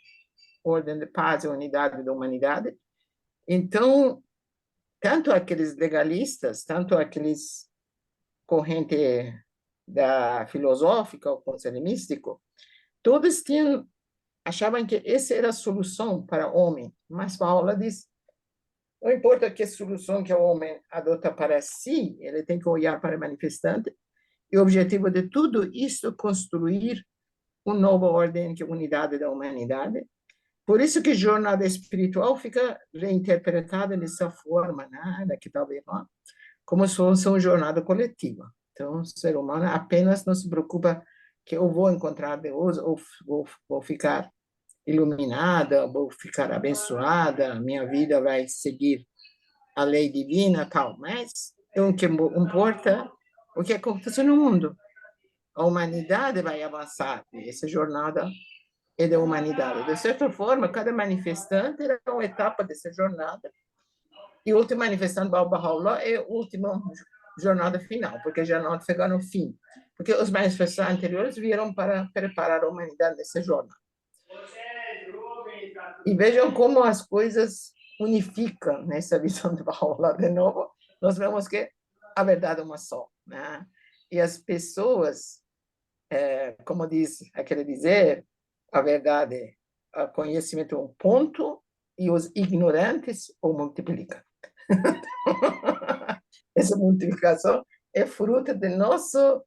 ordem de paz e unidade da humanidade. Então, tanto aqueles legalistas, tanto aqueles corrente da filosófica ou conselho místico, todos achavam que essa era a solução para o homem. Mas Paula diz, não importa que solução que o homem adota para si, ele tem que olhar para o manifestante, e o objetivo de tudo isso é construir uma nova ordem, que é a unidade da humanidade. Por isso que jornada espiritual fica reinterpretada dessa forma, né, daqui talvez, como se fosse uma jornada coletiva. Então, o ser humano apenas não se preocupa que eu vou encontrar Deus, ou vou ficar iluminada, vou ficar abençoada, minha vida vai seguir a lei divina, tal. Mas o que importa o que acontece no mundo. A humanidade vai avançar, essa jornada é da humanidade. De certa forma, cada manifestante é uma etapa dessa jornada, e o último manifestante, Baha'u'lláh, é a última jornada final, porque já não chegou no fim. Porque os manifestantes anteriores vieram para preparar a humanidade nessa jornada. E vejam como as coisas unificam nessa visão de Baha'u'lláh. De novo, nós vemos que a verdade é uma só, né? E as pessoas, como diz aquele dizer, a verdade, o conhecimento é um ponto, e os ignorantes o multiplicam. Essa multiplicação é fruto de nossa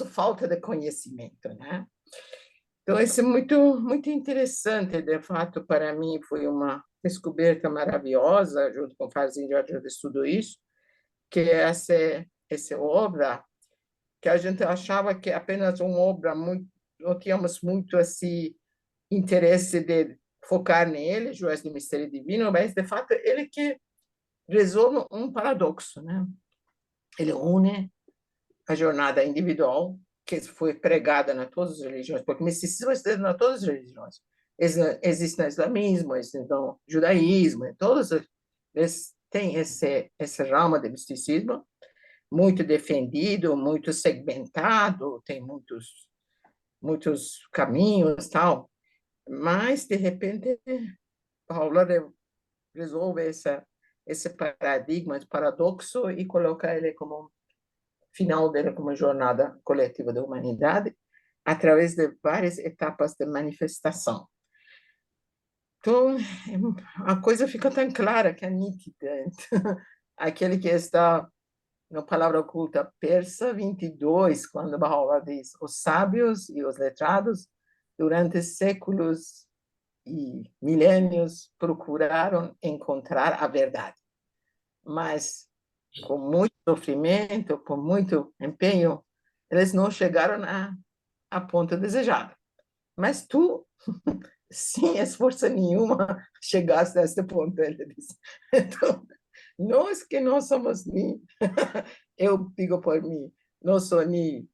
falta de conhecimento, né? Então, isso é muito interessante, de fato, para mim foi uma descoberta maravilhosa, junto com o Farzin Jorge de tudo isso, que é essa obra, que a gente achava que apenas uma obra, não tínhamos muito assim, interesse de focar nele, Joias do Mistério Divino, mas, de fato, ele que resolve um paradoxo, né? Ele une a jornada individual, que foi pregada em todas as religiões, porque o misticismo está em todas as religiões. Existe no islamismo, existe no judaísmo, em todos eles têm esse ramo de misticismo, muito defendido, muito segmentado, tem muitos caminhos, tal. Mas, de repente, Paulo resolve esse paradigma, esse paradoxo, e coloca ele como final dele como jornada coletiva da humanidade, através de várias etapas de manifestação. Então, a coisa fica tão clara, que é nítida. Aquele que está na palavra oculta persa 22, quando Baha'u'lláh diz: os sábios e os letrados, durante séculos e milênios, procuraram encontrar a verdade. Mas, com muito sofrimento, com muito empenho, eles não chegaram à ponta desejada. Mas tu, sem esforço nenhuma, chegaste a este ponto, ele disse. Então, nós que não somos nem, eu digo por mim, não sou nem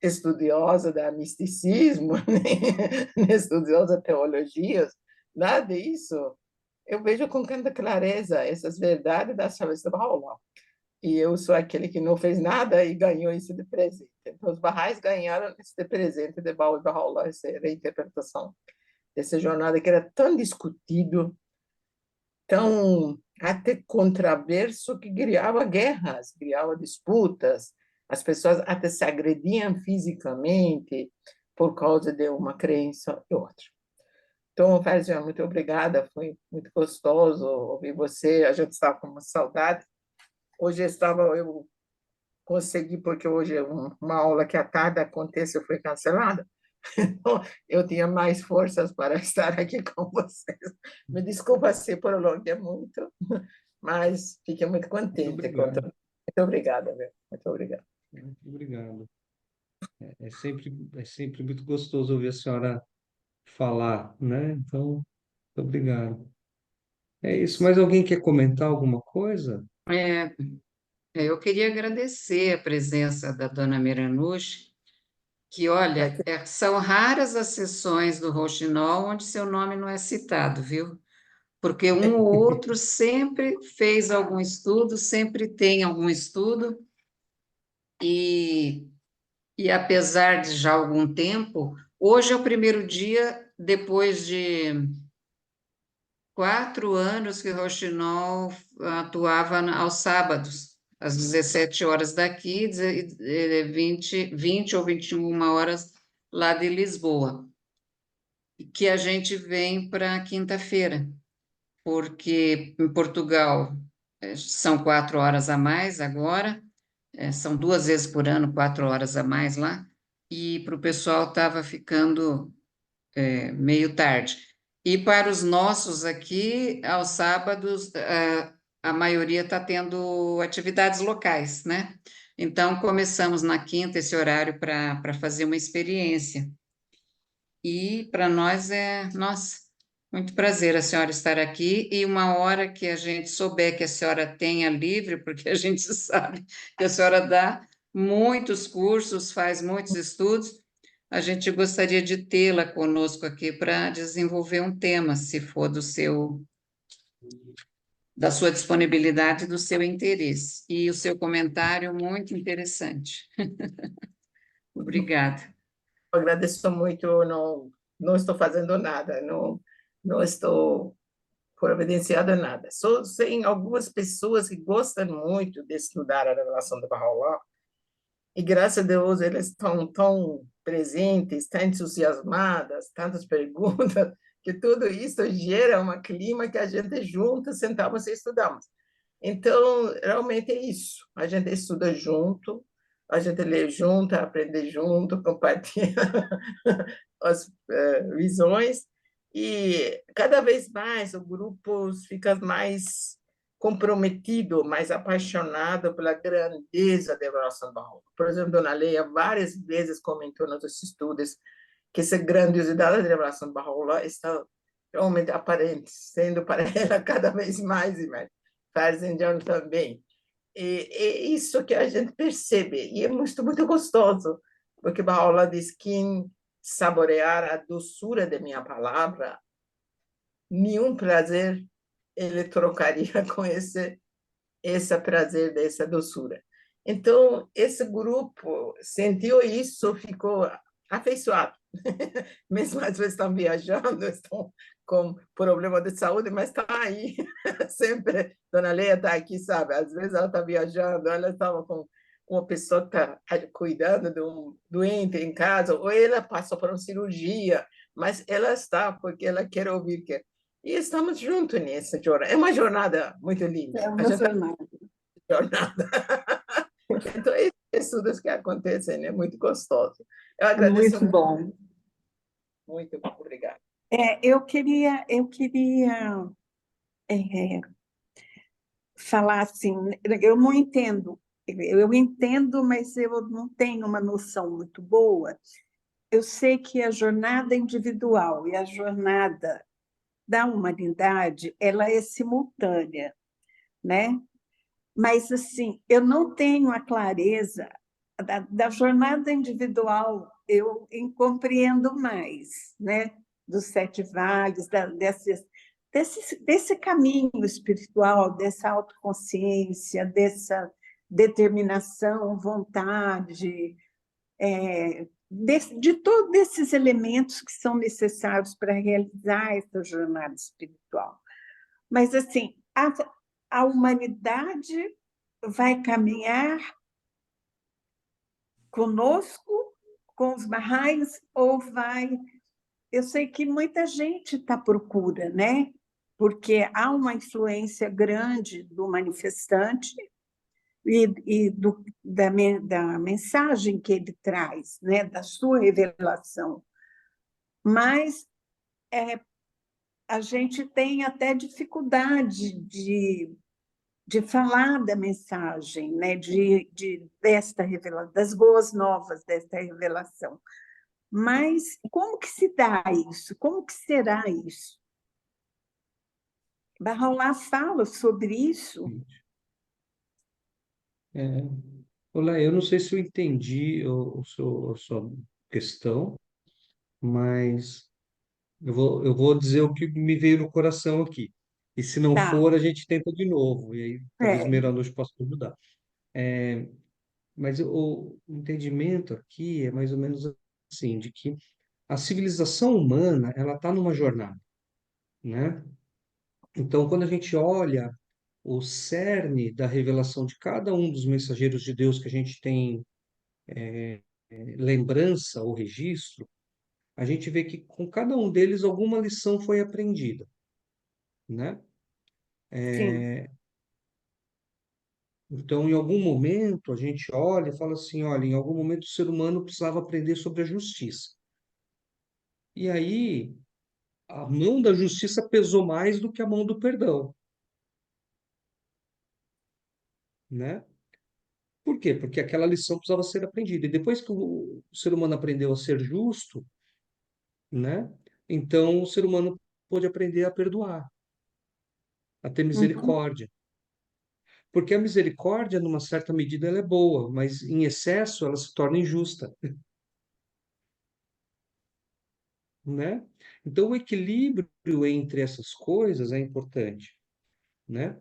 estudiosa da misticismo, nem estudiosa de teologias, nada disso. Eu vejo com tanta clareza essas verdades das chaves de Baha'u'lláh. E eu sou aquele que não fez nada e ganhou isso de presente. Então, os Baha'is ganharam esse de presente de Baha'u'lláh, essa reinterpretação dessa jornada que era tão discutido, tão até controverso, que criava guerras, criava disputas, as pessoas até se agrediam fisicamente por causa de uma crença e outra. Então, Fárzia, muito obrigada, foi muito gostoso ouvir você, a gente estava com uma saudade. Hoje eu consegui, porque hoje uma aula que à tarde aconteceu foi cancelada, então eu tinha mais forças para estar aqui com vocês. Me desculpa se prolonguei muito, mas fiquei muito contente. Muito obrigada, viu? Muito obrigada. Muito obrigado. É sempre muito gostoso ouvir a senhora falar, né? Então, muito obrigado. É isso. Mais alguém quer comentar alguma coisa? Eu queria agradecer a presença da dona Miranush, que, olha, são raras as sessões do Rouxinol onde seu nome não é citado, viu? Porque um ou outro sempre fez algum estudo, sempre tem algum estudo, e apesar de já algum tempo, hoje é o primeiro dia, depois de 4 anos que Rouxinol atuava aos sábados, às 17 horas daqui, 20 ou 21 horas lá de Lisboa, que a gente vem para quinta-feira, porque em Portugal são 4 horas a mais agora, são 2 vezes por ano, 4 horas a mais lá, e para o pessoal estava ficando meio tarde. E para os nossos aqui, aos sábados, a maioria está tendo atividades locais, né? Então, começamos na quinta esse horário para fazer uma experiência. E para nós nossa, muito prazer a senhora estar aqui. E uma hora que a gente souber que a senhora tenha livre, porque a gente sabe que a senhora dá muitos cursos, faz muitos estudos, a gente gostaria de tê-la conosco aqui para desenvolver um tema, se for da sua disponibilidade e do seu interesse. E o seu comentário muito interessante. Obrigada. Agradeço muito, não estou fazendo nada, não estou providenciando nada. Só tem algumas pessoas que gostam muito de estudar a revelação de Bahá'u'lláh, e graças a Deus eles estão tão presentes, tão entusiasmadas, tantas perguntas, que tudo isso gera um clima que a gente junta, sentamos e estudamos. Então, realmente é isso. A gente estuda junto, a gente lê junto, aprende junto, compartilha as visões, e cada vez mais o grupo fica mais comprometido, mais apaixonado pela grandeza da revelação do Bahá'u'lláh. Por exemplo, Dona Leia várias vezes comentou nos estudos que essa grandiosidade da revelação do Bahá'u'lláh está realmente aparente, sendo para ela cada vez mais e mais. Farzinjan também. É isso que a gente percebe, e é muito gostoso, porque Bahá'u'lláh diz: quem saborear a doçura de minha palavra, nenhum prazer ele trocaria com esse prazer dessa doçura. Então, esse grupo sentiu isso, ficou afeiçoado. Mesmo às vezes estão viajando, estão com problema de saúde, mas está aí. Sempre, Dona Leia está aqui, sabe? Às vezes ela está viajando, ela estava com uma pessoa que está cuidando de um doente em casa, ou ela passou por uma cirurgia, mas ela está porque ela quer ouvir que... E estamos juntos nessa jornada. É uma jornada muito linda. É uma jornada. Então, esses estudos que acontecem é muito gostoso. Eu agradeço muito bom. muito. Obrigada. Eu queria falar assim, eu não entendo, eu entendo, mas eu não tenho uma noção muito boa. Eu sei que a jornada individual e a jornada da humanidade, ela é simultânea, né? Mas, assim, eu não tenho a clareza da jornada individual, eu compreendo mais, né? Dos 7 vales, desse caminho espiritual, dessa autoconsciência, dessa determinação, vontade, de todos esses elementos que são necessários para realizar essa jornada espiritual. Mas, assim, a humanidade vai caminhar conosco, com os Baha'is, ou vai... Eu sei que muita gente está à procura, né? Porque há uma influência grande do manifestante e da mensagem que ele traz, né? Da sua revelação. Mas a gente tem até dificuldade de falar da mensagem, né? Desta revelação, das boas novas desta revelação. Mas como que se dá isso? Como que será isso? Bahá'u'lláh fala sobre isso. Olá, eu não sei se eu entendi a sua questão, mas eu vou dizer o que me veio no coração aqui. E se não Tá. for, a gente tenta de novo, e aí talvez É. Meirelles possa ajudar. Mas o entendimento aqui é mais ou menos assim, de que a civilização humana, ela está numa jornada, né? Então, quando a gente olha o cerne da revelação de cada um dos mensageiros de Deus que a gente tem lembrança ou registro, a gente vê que com cada um deles alguma lição foi aprendida, né? Sim. Então, em algum momento, a gente olha e fala assim, olha, em algum momento o ser humano precisava aprender sobre a justiça. E aí, a mão da justiça pesou mais do que a mão do perdão, né? Por quê? Porque aquela lição precisava ser aprendida. E depois que o ser humano aprendeu a ser justo, né? Então o ser humano pôde aprender a perdoar, a ter Uhum. misericórdia. Porque a misericórdia, numa certa medida, ela é boa, mas em excesso ela se torna injusta, né? Então o equilíbrio entre essas coisas é importante, né?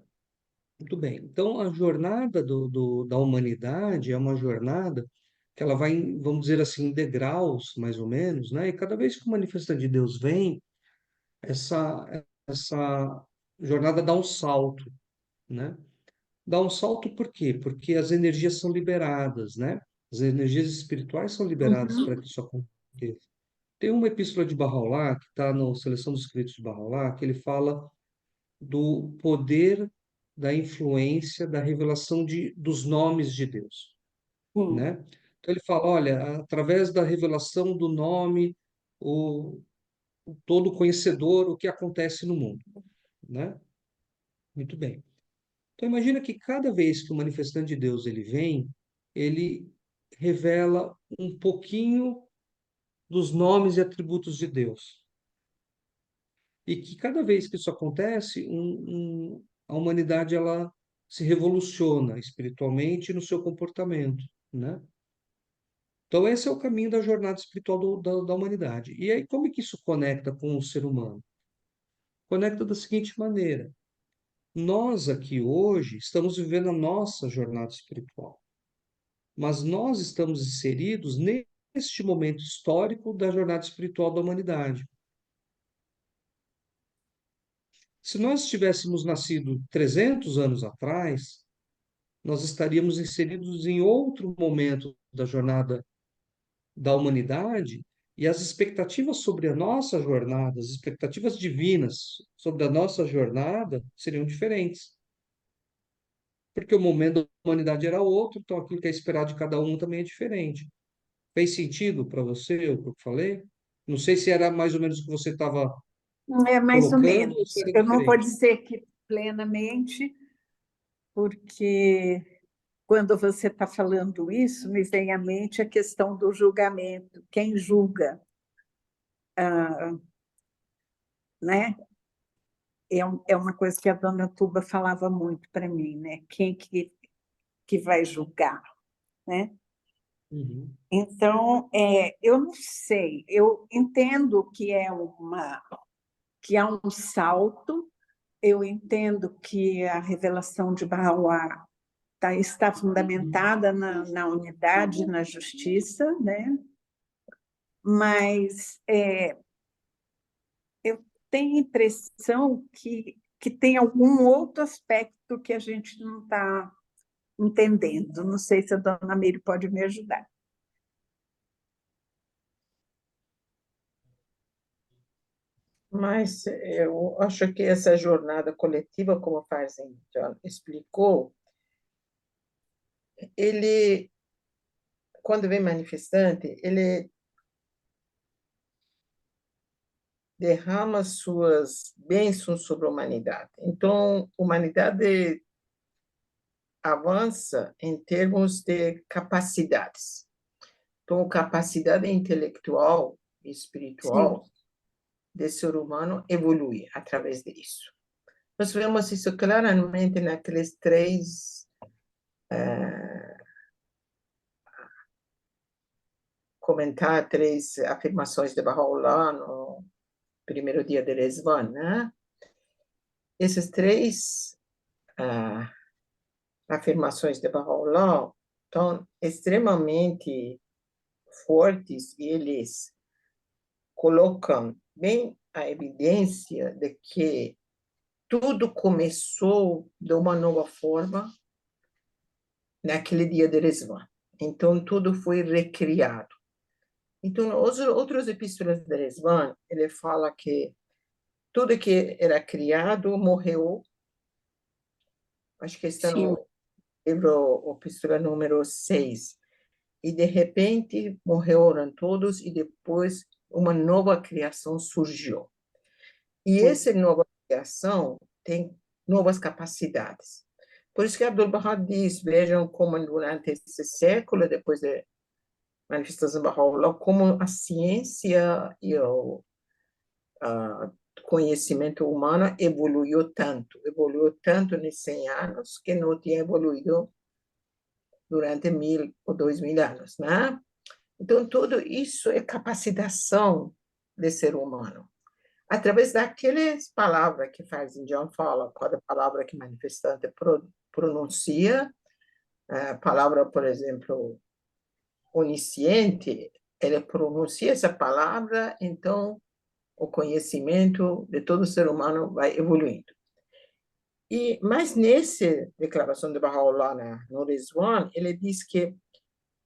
Muito bem. Então, a jornada da humanidade é uma jornada que ela vai, vamos dizer assim, em degraus, mais ou menos, né? E cada vez que o manifestante de Deus vem, essa jornada dá um salto, né? Dá um salto por quê? Porque as energias são liberadas, né? As energias espirituais são liberadas para Uhum. que isso aconteça. Tem uma epístola de Bahá'u'lláh, que está na Seleção dos Escritos de Bahá'u'lláh, que ele fala do poder da influência, da revelação dos nomes de Deus, Sim. né? Então ele fala, olha, através da revelação do nome, o todo conhecedor, o que acontece no mundo, né? Muito bem. Então imagina que cada vez que o manifestante de Deus ele vem, ele revela um pouquinho dos nomes e atributos de Deus. E que cada vez que isso acontece, a humanidade ela se revoluciona espiritualmente no seu comportamento, né? Então esse é o caminho da jornada espiritual da humanidade. E aí como é que isso conecta com o ser humano? Conecta da seguinte maneira: nós aqui hoje estamos vivendo a nossa jornada espiritual, mas nós estamos inseridos neste momento histórico da jornada espiritual da humanidade. Se nós tivéssemos nascido 300 anos atrás, nós estaríamos inseridos em outro momento da jornada da humanidade e as expectativas sobre a nossa jornada, as expectativas divinas sobre a nossa jornada seriam diferentes. Porque o momento da humanidade era outro, então aquilo que é esperado de cada um também é diferente. Fez sentido para você o que eu falei? Não sei se era mais ou menos o que você estava É mais ou colocando ou se menos. era Eu não vou diferente. dizer que plenamente, porque quando você está falando isso, me vem à mente a questão do julgamento. Quem julga, né? É uma coisa que a dona Tuba falava muito para mim, né? Quem que vai julgar, né? Uhum. Então, eu não sei, eu entendo que há um salto, eu entendo que a revelação de Bahá'u'lláh está fundamentada na unidade, na justiça, né? Mas eu tenho a impressão que tem algum outro aspecto que a gente não está entendendo. Não sei se a dona Meire pode me ajudar. Mas eu acho que essa jornada coletiva, como o Farzin já explicou, ele, quando vem manifestante, ele derrama suas bênçãos sobre a humanidade. Então, a humanidade avança em termos de capacidades. Então, capacidade intelectual e Sim. espiritual desse ser humano evolui através disso. Nós vemos isso claramente naqueles três comentar 3 afirmações de Baha'u'lláh no primeiro dia de Rezvan, né? Essas 3 afirmações de Baha'u'lláh estão extremamente fortes e eles colocam bem a evidência de que tudo começou de uma nova forma naquele dia de Rezvan. Então, tudo foi recriado. Então, os outros epístolas de Rezvan, ele fala que tudo que era criado morreu. Acho que está Sim. no livro, epístola número 6. E, de repente, morreram todos e depois uma nova criação surgiu. E essa nova criação tem novas capacidades. Por isso que Abdu'l-Bahá diz, vejam como durante esse século, depois da manifestação de Baha'u'lláh, como a ciência e o conhecimento humano evoluiu tanto nesses 100 anos, que não tinha evoluído durante 1000 ou 2000 anos, né? Então, tudo isso é capacitação do ser humano. Através daquelas palavras que Farzin John fala, cada palavra que o manifestante pronuncia, a palavra, por exemplo, onisciente, ele pronuncia essa palavra, então o conhecimento de todo ser humano vai evoluindo. Mas nessa declaração de Baha'u'lláh no Rizwan, ele diz que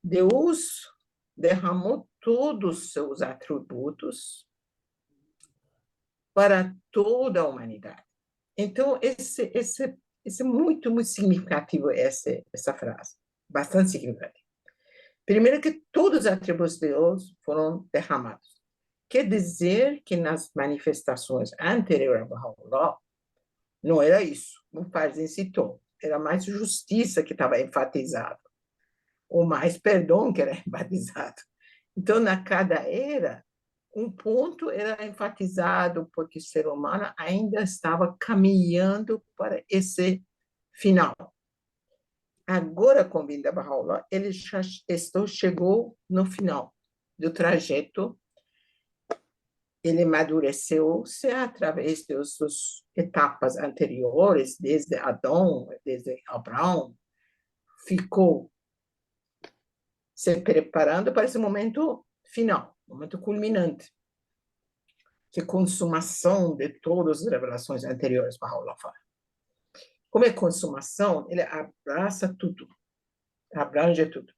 Deus derramou todos os seus atributos para toda a humanidade. Então, esse é muito, muito significativo, essa frase, bastante significativo. Primeiro que todos os atributos de Deus foram derramados. Quer dizer que nas manifestações anteriores a Baha'u'lláh, não era isso, o Farzin citou, era mais justiça que estava enfatizado, ou mais perdão que era enfatizado. Então, na cada era, um ponto era enfatizado porque o ser humano ainda estava caminhando para esse final. Agora, com o Vinda Baha'u'lláh, ele já chegou no final do trajeto. Ele amadureceu-se através das suas etapas anteriores, desde Adão, desde Abraão, ficou se preparando para esse momento final, momento culminante, de consumação de todas as revelações anteriores para Baha'u'lláh. Como é consumação, ele abraça tudo, abrange tudo.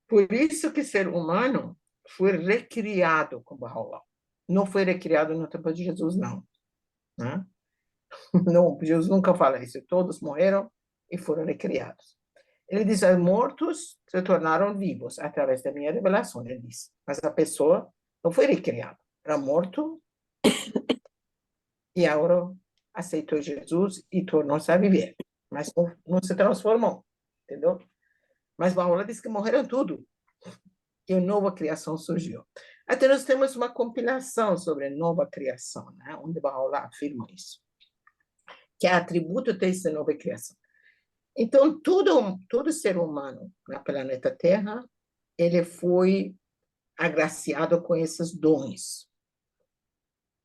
Por isso que o ser humano foi recriado com Baha'u'lláh. Não foi recriado no tempo de Jesus, não. Né? Não, Jesus nunca fala isso. Todos morreram e foram recriados. Ele diz, os mortos se tornaram vivos através da minha revelação, ele diz. Mas a pessoa não foi recriada. Era morto e agora aceitou Jesus e tornou-se a viver. Mas não se transformou, entendeu? Mas Baha'u'lláh diz que morreram tudo. E uma nova criação surgiu. Até nós temos uma compilação sobre nova criação, né? Onde Baha'u'lláh afirma isso. Que é atributo dessa nova criação. Então, todo ser humano no planeta Terra, ele foi agraciado com esses dons.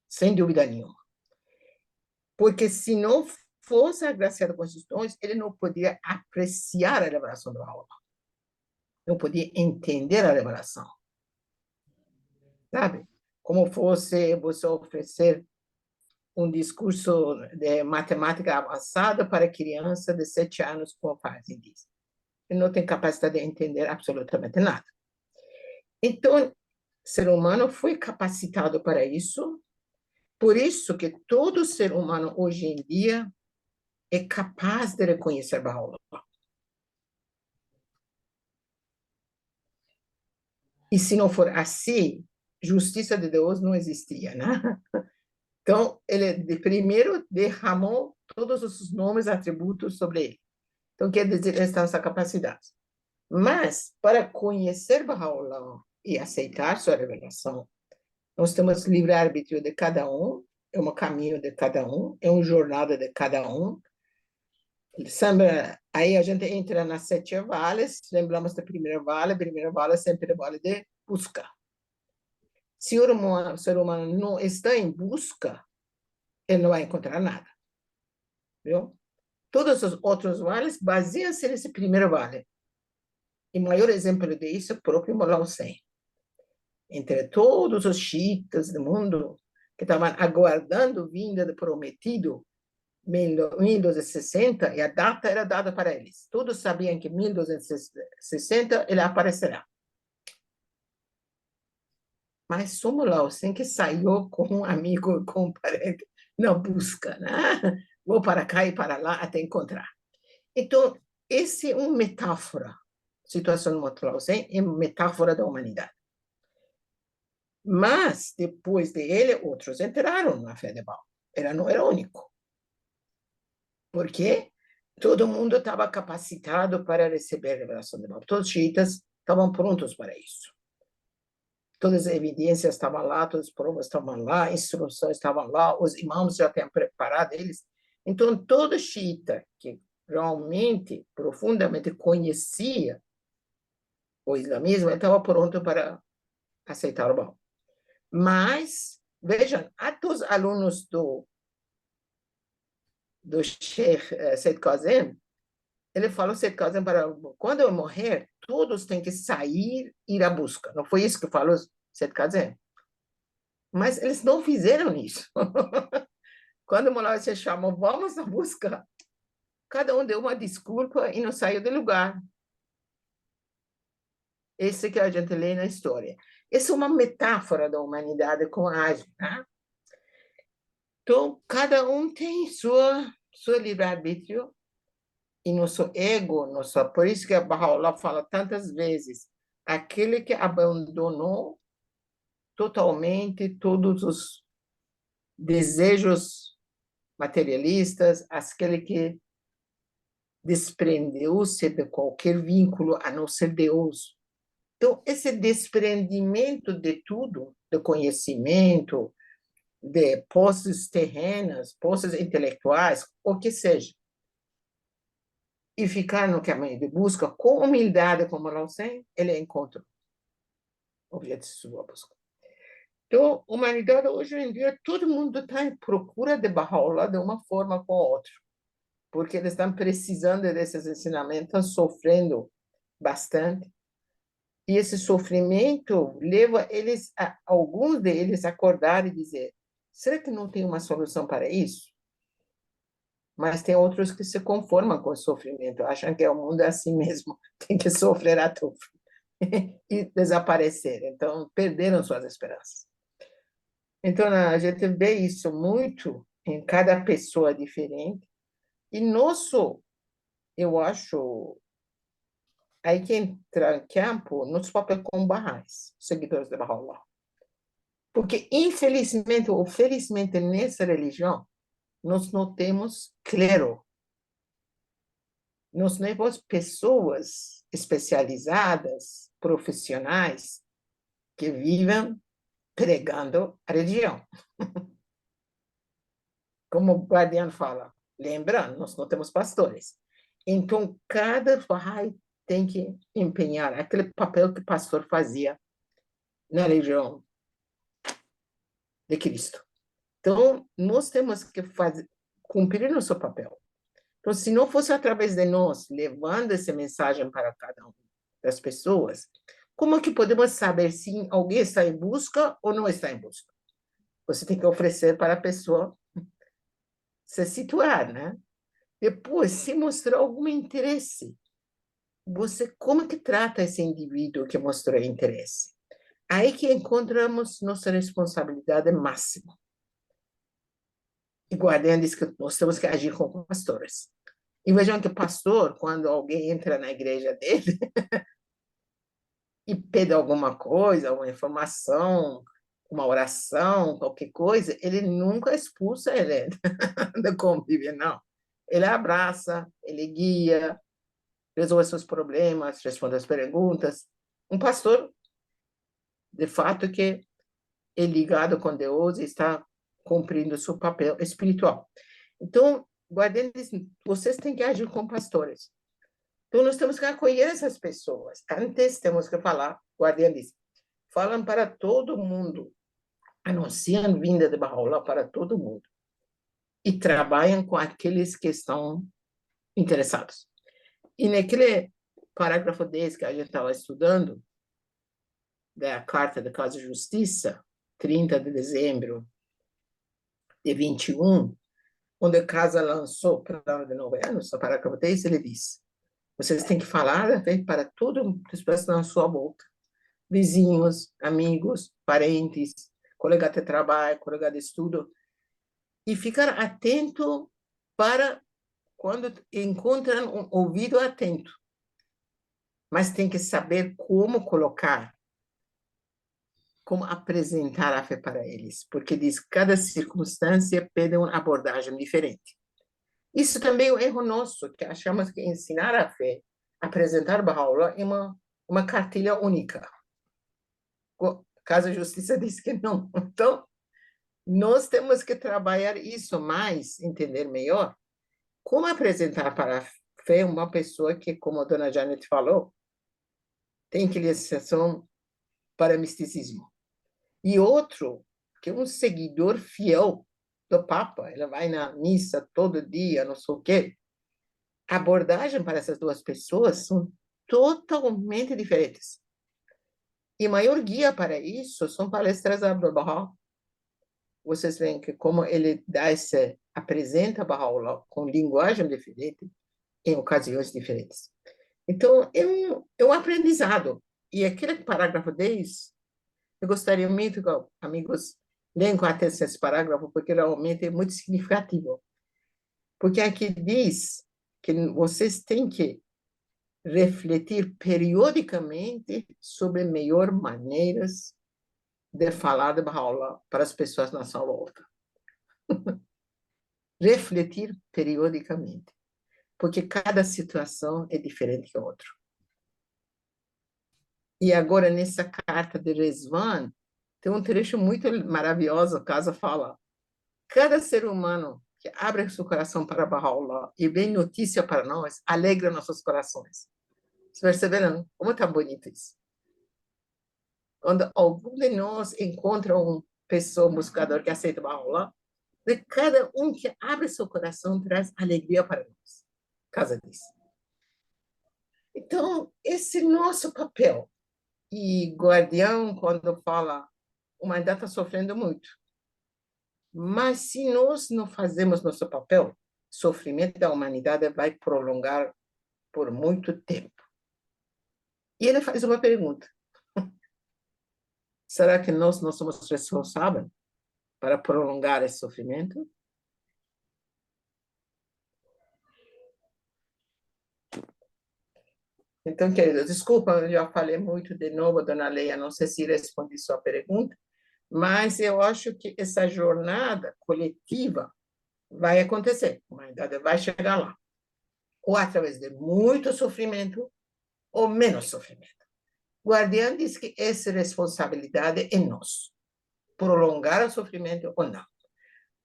Sem dúvida nenhuma. Porque se não fosse agraciado com esses dons, ele não poderia apreciar a revelação do Baha'u'lláh. Não podia entender a revelação. Sabe? Como fosse você oferecer um discurso de matemática avançada para criança de 7 anos, como Farzin diz. Ele não tem capacidade de entender absolutamente nada. Então, o ser humano foi capacitado para isso, por isso que todo ser humano hoje em dia é capaz de reconhecer Baha'u'lláh. E se não for assim, justiça de Deus não existia, né? Então, ele primeiro derramou todos os nomes e atributos sobre ele. Então, quer dizer, ele está nessa capacidade. Mas, para conhecer Baha'u'lláh e aceitar sua revelação, nós temos livre-arbítrio de cada um, é um caminho de cada um, é uma jornada de cada um. Aí a gente entra nas 7 vales, lembramos da primeira vale sempre vale de buscar. Se o ser humano não está em busca, ele não vai encontrar nada. Viu? Todos os outros vales baseiam-se nesse primeiro vale. E o maior exemplo disso é o próprio Lao Tse. Entre todos os xiitas do mundo que estavam aguardando a vinda do prometido, 1260, e a data era dada para eles. Todos sabiam que em 1260 ele aparecerá. Mas somos Lao Tse que saiu com um amigo, com um parente, na busca, né? Vou para cá e para lá até encontrar. Então, essa é uma metáfora. A situação do Lao Tse é uma metáfora da humanidade. Mas, depois dele, outros entraram na fé de Baal. Ele não era único. Porque todo mundo estava capacitado para receber a revelação de Baal. Todos os xiitas estavam prontos para isso. Todas as evidências estavam lá, todas as provas estavam lá, instruções estavam lá, os imãs já tinham preparado eles. Então, todo xiita que realmente, profundamente conhecia o islamismo, estava pronto para aceitar o Baal. Mas, vejam, até os alunos do Sheikh Said Kazem, ele falou, Said Kazem, para quando eu morrer, todos têm que sair e ir à busca. Não foi isso que falou Said Kazem? Mas eles não fizeram isso. Quando o Mullah se chamou, vamos à busca, cada um deu uma desculpa e não saiu do lugar. Esse que a gente lê na história. Essa é uma metáfora da humanidade como age, né? Então, cada um tem seu livre-arbítrio e nosso ego, por isso que a Baha'u'lláh fala tantas vezes, aquele que abandonou totalmente todos os desejos materialistas, aquele que desprendeu-se de qualquer vínculo a não ser Deus. Então, esse desprendimento de tudo, do conhecimento, de posses terrenas, posses intelectuais, o que seja, e ficar no caminho de busca com humildade, como Lao Tse, ele encontra o objeto de sua busca. Então, a humanidade, hoje em dia, todo mundo está em procura de Baha'u'lláh de uma forma ou outra, porque eles estão precisando desses ensinamentos, estão sofrendo bastante, e esse sofrimento leva eles, alguns deles, a acordar e dizer, será que não tem uma solução para isso? Mas tem outros que se conformam com o sofrimento, acham que o mundo é assim mesmo, tem que sofrer a tudo e desaparecer. Então, perderam suas esperanças. Então, a gente vê isso muito em cada pessoa diferente. E eu acho, aí que entra em campo, nosso papel como Baha'is, seguidores de Baha'u'lláh. Porque, infelizmente ou felizmente, nessa religião, nós não temos clero. Nós não temos pessoas especializadas, profissionais, que vivem pregando a religião. Como o Guardião fala, lembrando, nós não temos pastores. Então, cada Bahá'í tem que empenhar aquele papel que o pastor fazia na religião de Cristo. Então, nós temos que cumprir nosso papel. Então, se não fosse através de nós, levando essa mensagem para cada uma das pessoas, como que podemos saber se alguém está em busca ou não está em busca? Você tem que oferecer para a pessoa se situar, né? Depois, se mostrar algum interesse, você como que trata esse indivíduo que mostrou interesse? Aí que encontramos nossa responsabilidade máxima. E Guardião diz que nós temos que agir como pastores. E vejam que o pastor, quando alguém entra na igreja dele e pede alguma coisa, uma informação, uma oração, qualquer coisa, ele nunca expulsa ele do convívio, não. Ele abraça, ele guia, resolve seus problemas, responde as perguntas. Um pastor, de fato, que é ligado com Deus e está cumprindo seu papel espiritual. Então, Guardião diz, vocês têm que agir como pastores. Então, nós temos que acolher essas pessoas. Antes, temos que falar, Guardião diz, falam para todo mundo, anunciam a vinda de Baha'u'lláh para todo mundo e trabalham com aqueles que estão interessados. E naquele parágrafo 10 que a gente estava estudando, da Carta da Casa de Justiça, 30 de dezembro de 21, onde a casa lançou o plano de governo, no parágrafo 10, ele diz: vocês têm que falar para todas as pessoas na sua volta, vizinhos, amigos, parentes, colega de trabalho, colega de estudo, e ficar atento para quando encontram um ouvido atento. Mas tem que saber como colocar, como apresentar a fé para eles, porque diz que cada circunstância pede uma abordagem diferente. Isso também é um erro nosso, que achamos que ensinar a fé, apresentar Baha'u'lláh é uma cartilha única. A Casa de Justiça diz que não. Então, nós temos que trabalhar isso mais, entender melhor, como apresentar para a fé uma pessoa que, como a dona Janet falou, tem inclinação para misticismo. E outro, que é um seguidor fiel do Papa, ele vai na missa todo dia, não sei o quê. A abordagem para essas duas pessoas são totalmente diferentes. E maior guia para isso são palestras da Abdu'l-Bahá. Vocês veem que como ele apresenta Baha'u'lláh com linguagem diferente em ocasiões diferentes. Então, é um aprendizado. E aquele parágrafo 10, eu gostaria muito que amigos leiam com atenção esse parágrafo, porque realmente é muito significativo. Porque aqui diz que vocês têm que refletir periodicamente sobre melhores maneiras de falar de Baha'u'lláh para as pessoas na sua volta. Refletir periodicamente, porque cada situação é diferente que a outra. E agora, nessa carta de Rezvan, tem um trecho muito maravilhoso, a casa fala: cada ser humano que abre seu coração para Baha'u'lláh e vem notícia para nós, alegra nossos corações. Vocês perceberam como está bonito isso? Quando algum de nós encontra uma pessoa, um buscador que aceita Baha'u'lláh, de cada um que abre seu coração traz alegria para nós. Casa disso. Então, esse é nosso papel. E guardião, quando fala, a humanidade está sofrendo muito. Mas se nós não fazemos nosso papel, o sofrimento da humanidade vai prolongar por muito tempo. E ele faz uma pergunta: será que nós não somos responsáveis para prolongar esse sofrimento? Então, queridos, desculpa, eu já falei muito de novo, dona Leia, não sei se respondi sua pergunta, mas eu acho que essa jornada coletiva vai acontecer, a humanidade vai chegar lá, ou através de muito sofrimento, ou menos sofrimento. O guardião diz que essa responsabilidade é nossa, prolongar o sofrimento ou não.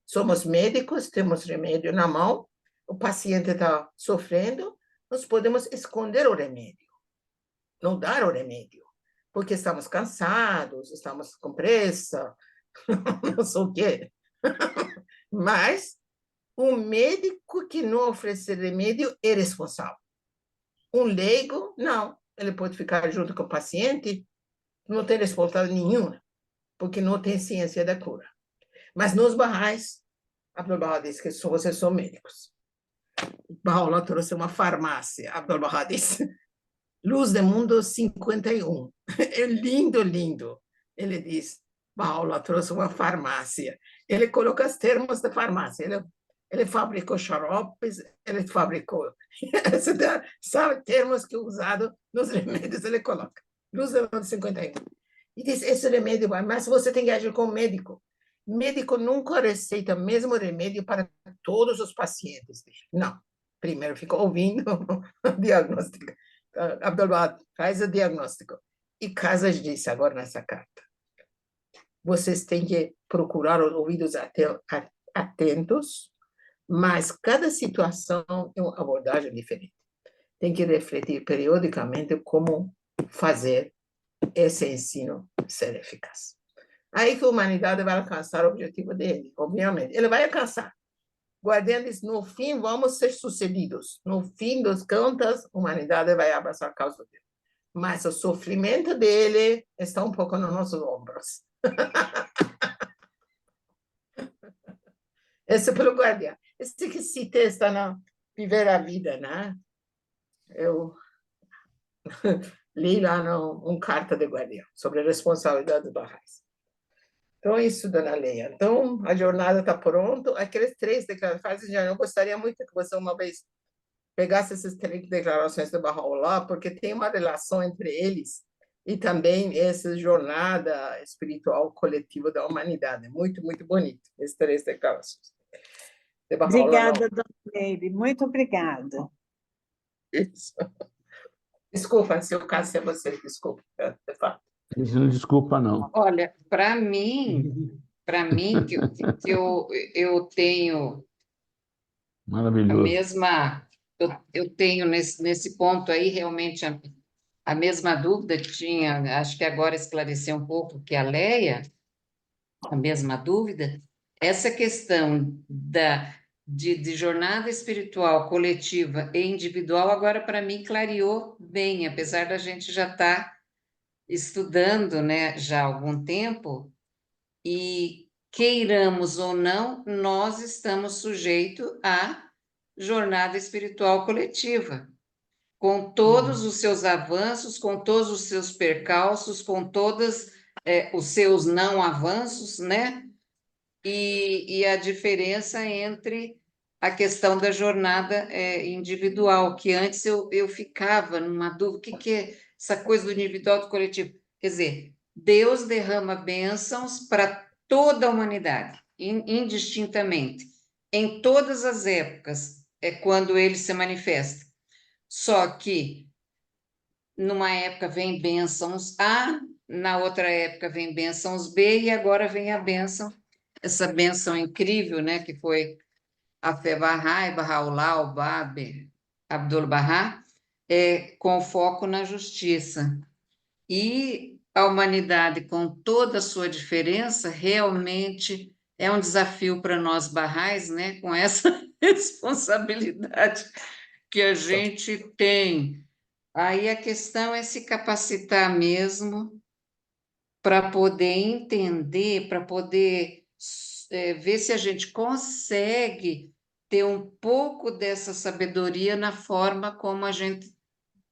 Somos médicos, temos remédio na mão, o paciente está sofrendo, nós podemos esconder o remédio, não dar o remédio, porque estamos cansados, estamos com pressa, não sei o quê. Mas o médico que não oferece remédio é responsável. Um leigo, não. Ele pode ficar junto com o paciente, não tem responsabilidade nenhuma, porque não tem ciência da cura. Mas nos Baha'is, Abdu'l-Bahá diz que vocês são médicos. Baha'u'lláh trouxe uma farmácia, Abdu'l-Bahá diz. Luz do Mundo 51. É lindo, lindo. Ele diz, Baha'u'lláh trouxe uma farmácia. Ele coloca os termos da farmácia. Ele fabricou xaropes, ele fabricou... Sabe, termos que usado nos remédios, ele coloca. Luz do Mundo 51. E diz, esse remédio vai, mas você tem que agir como médico. Médico nunca receita o mesmo remédio para todos os pacientes. Não. Primeiro fica ouvindo o diagnóstico. Abdu'l-Bahá faz o diagnóstico. E Casas disse agora nessa carta: vocês têm que procurar os ouvidos atentos, mas cada situação é uma abordagem diferente. Tem que refletir periodicamente como fazer esse ensino ser eficaz. Aí que a humanidade vai alcançar o objetivo dele, obviamente. Ele vai alcançar. Guardião diz, no fim, vamos ser sucedidos. No fim das contas, a humanidade vai abraçar a causa dele. Mas o sofrimento dele está um pouco nos nossos ombros. Esse é pelo guardião. Esse que citei está na Viver a Vida, né? Eu li lá uma carta de guardião sobre a responsabilidade dos barrais. Então, isso, dona Leia. Então, a jornada está pronta. Aqueles 3 declarações, já eu gostaria muito que você, uma vez, pegasse essas 3 declarações do Bahá'u'lláh, porque tem uma relação entre eles e também essa jornada espiritual coletiva da humanidade. Muito, muito bonito, essas 3 declarações. De Bahá'u'lláh, Obrigada, dona Meire, muito obrigada. Isso. Desculpa, se eu caso é você, desculpa, de fato. Isso não desculpa, não. Olha, para mim que eu tenho a Maravilhoso. mesma, eu tenho nesse ponto aí realmente a mesma dúvida que tinha, acho que agora esclareceu um pouco que a Leia, a mesma dúvida, essa questão de jornada espiritual coletiva e individual, agora para mim clareou bem, apesar da gente já estar estudando, né, já há algum tempo, e queiramos ou não, nós estamos sujeitos à jornada espiritual coletiva, com todos os seus avanços, com todos os seus percalços, com todos os seus não avanços, né? E a diferença entre a questão da jornada individual, que antes eu ficava numa dúvida, o que é essa coisa do individual e do coletivo? Quer dizer, Deus derrama bênçãos para toda a humanidade, indistintamente, em todas as épocas, é quando ele se manifesta. Só que numa época vem bênçãos A, na outra época vem bênçãos B, e agora vem a bênção, essa bênção incrível, né, que foi a fé Bahá'í, Bahá'u'lláh, o Bab, Abdul-Bahá, com foco na justiça. E a humanidade, com toda a sua diferença, realmente é um desafio para nós barrais, né, com essa responsabilidade que a gente tem. Aí a questão é se capacitar mesmo para poder entender, para poder ver se a gente consegue ter um pouco dessa sabedoria na forma como a gente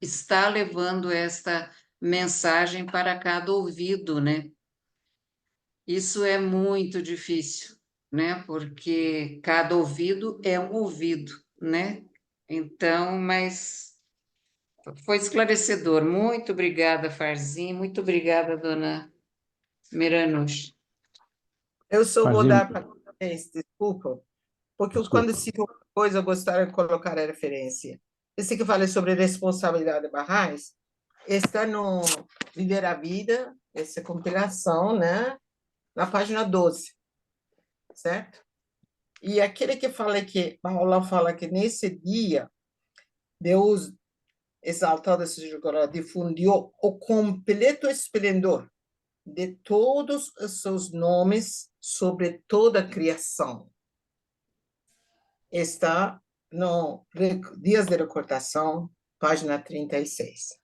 está levando esta mensagem para cada ouvido, né? Isso é muito difícil, né? Porque cada ouvido é um ouvido, né? Então, mas foi esclarecedor. Muito obrigada, Farzin. Muito obrigada, dona Miranush. Eu só vou Fazia- dar para vocês, desculpa, porque Desculpa. quando cito uma coisa, eu gostaria de colocar a referência. Esse que fala sobre responsabilidade de barrais está no Viver a Vida, essa compilação, né? Na página 12, certo? E aquele que fala que, Paula fala que nesse dia, Deus, exaltado esse jogador, difundiu o completo esplendor de todos os seus nomes sobre toda a criação. Está no Dias de Recordação, página 36.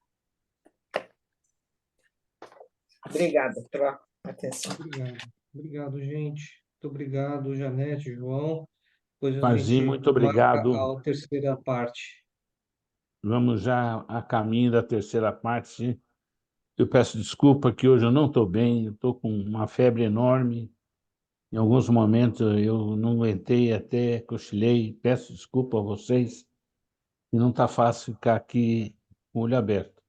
Obrigada pela atenção. Obrigado, gente. Muito obrigado, Janete, João. Depois a Farzin, gente muito marca obrigado. a terceira parte. Vamos já a caminho da terceira parte. Eu peço desculpa que hoje eu não estou bem, eu estou com uma febre enorme. Em alguns momentos eu não aguentei, até cochilei. Peço desculpa a vocês, e não está fácil ficar aqui com o olho aberto.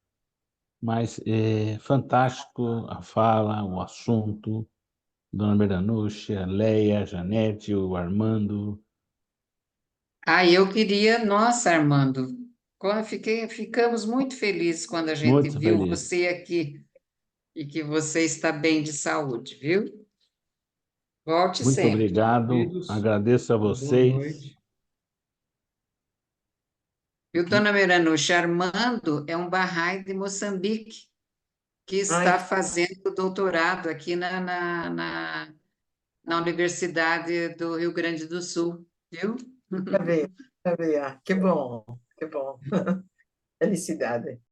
Mas é fantástico a fala, o assunto, Dona Miranush, a Leia, a Janete, o Armando. Eu queria, nossa, Armando, ficamos muito felizes quando a gente Muito viu feliz. você aqui e que você está bem de saúde, viu? Volte Muito sempre. obrigado. Queridos, Agradeço a boa vocês. noite. Viu, dona Miranuxa? Armando é um Bahá'í de Moçambique, que está fazendo doutorado aqui na Universidade do Rio Grande do Sul, viu? Tá vendo? Tá vendo? Que bom, que bom. Felicidade.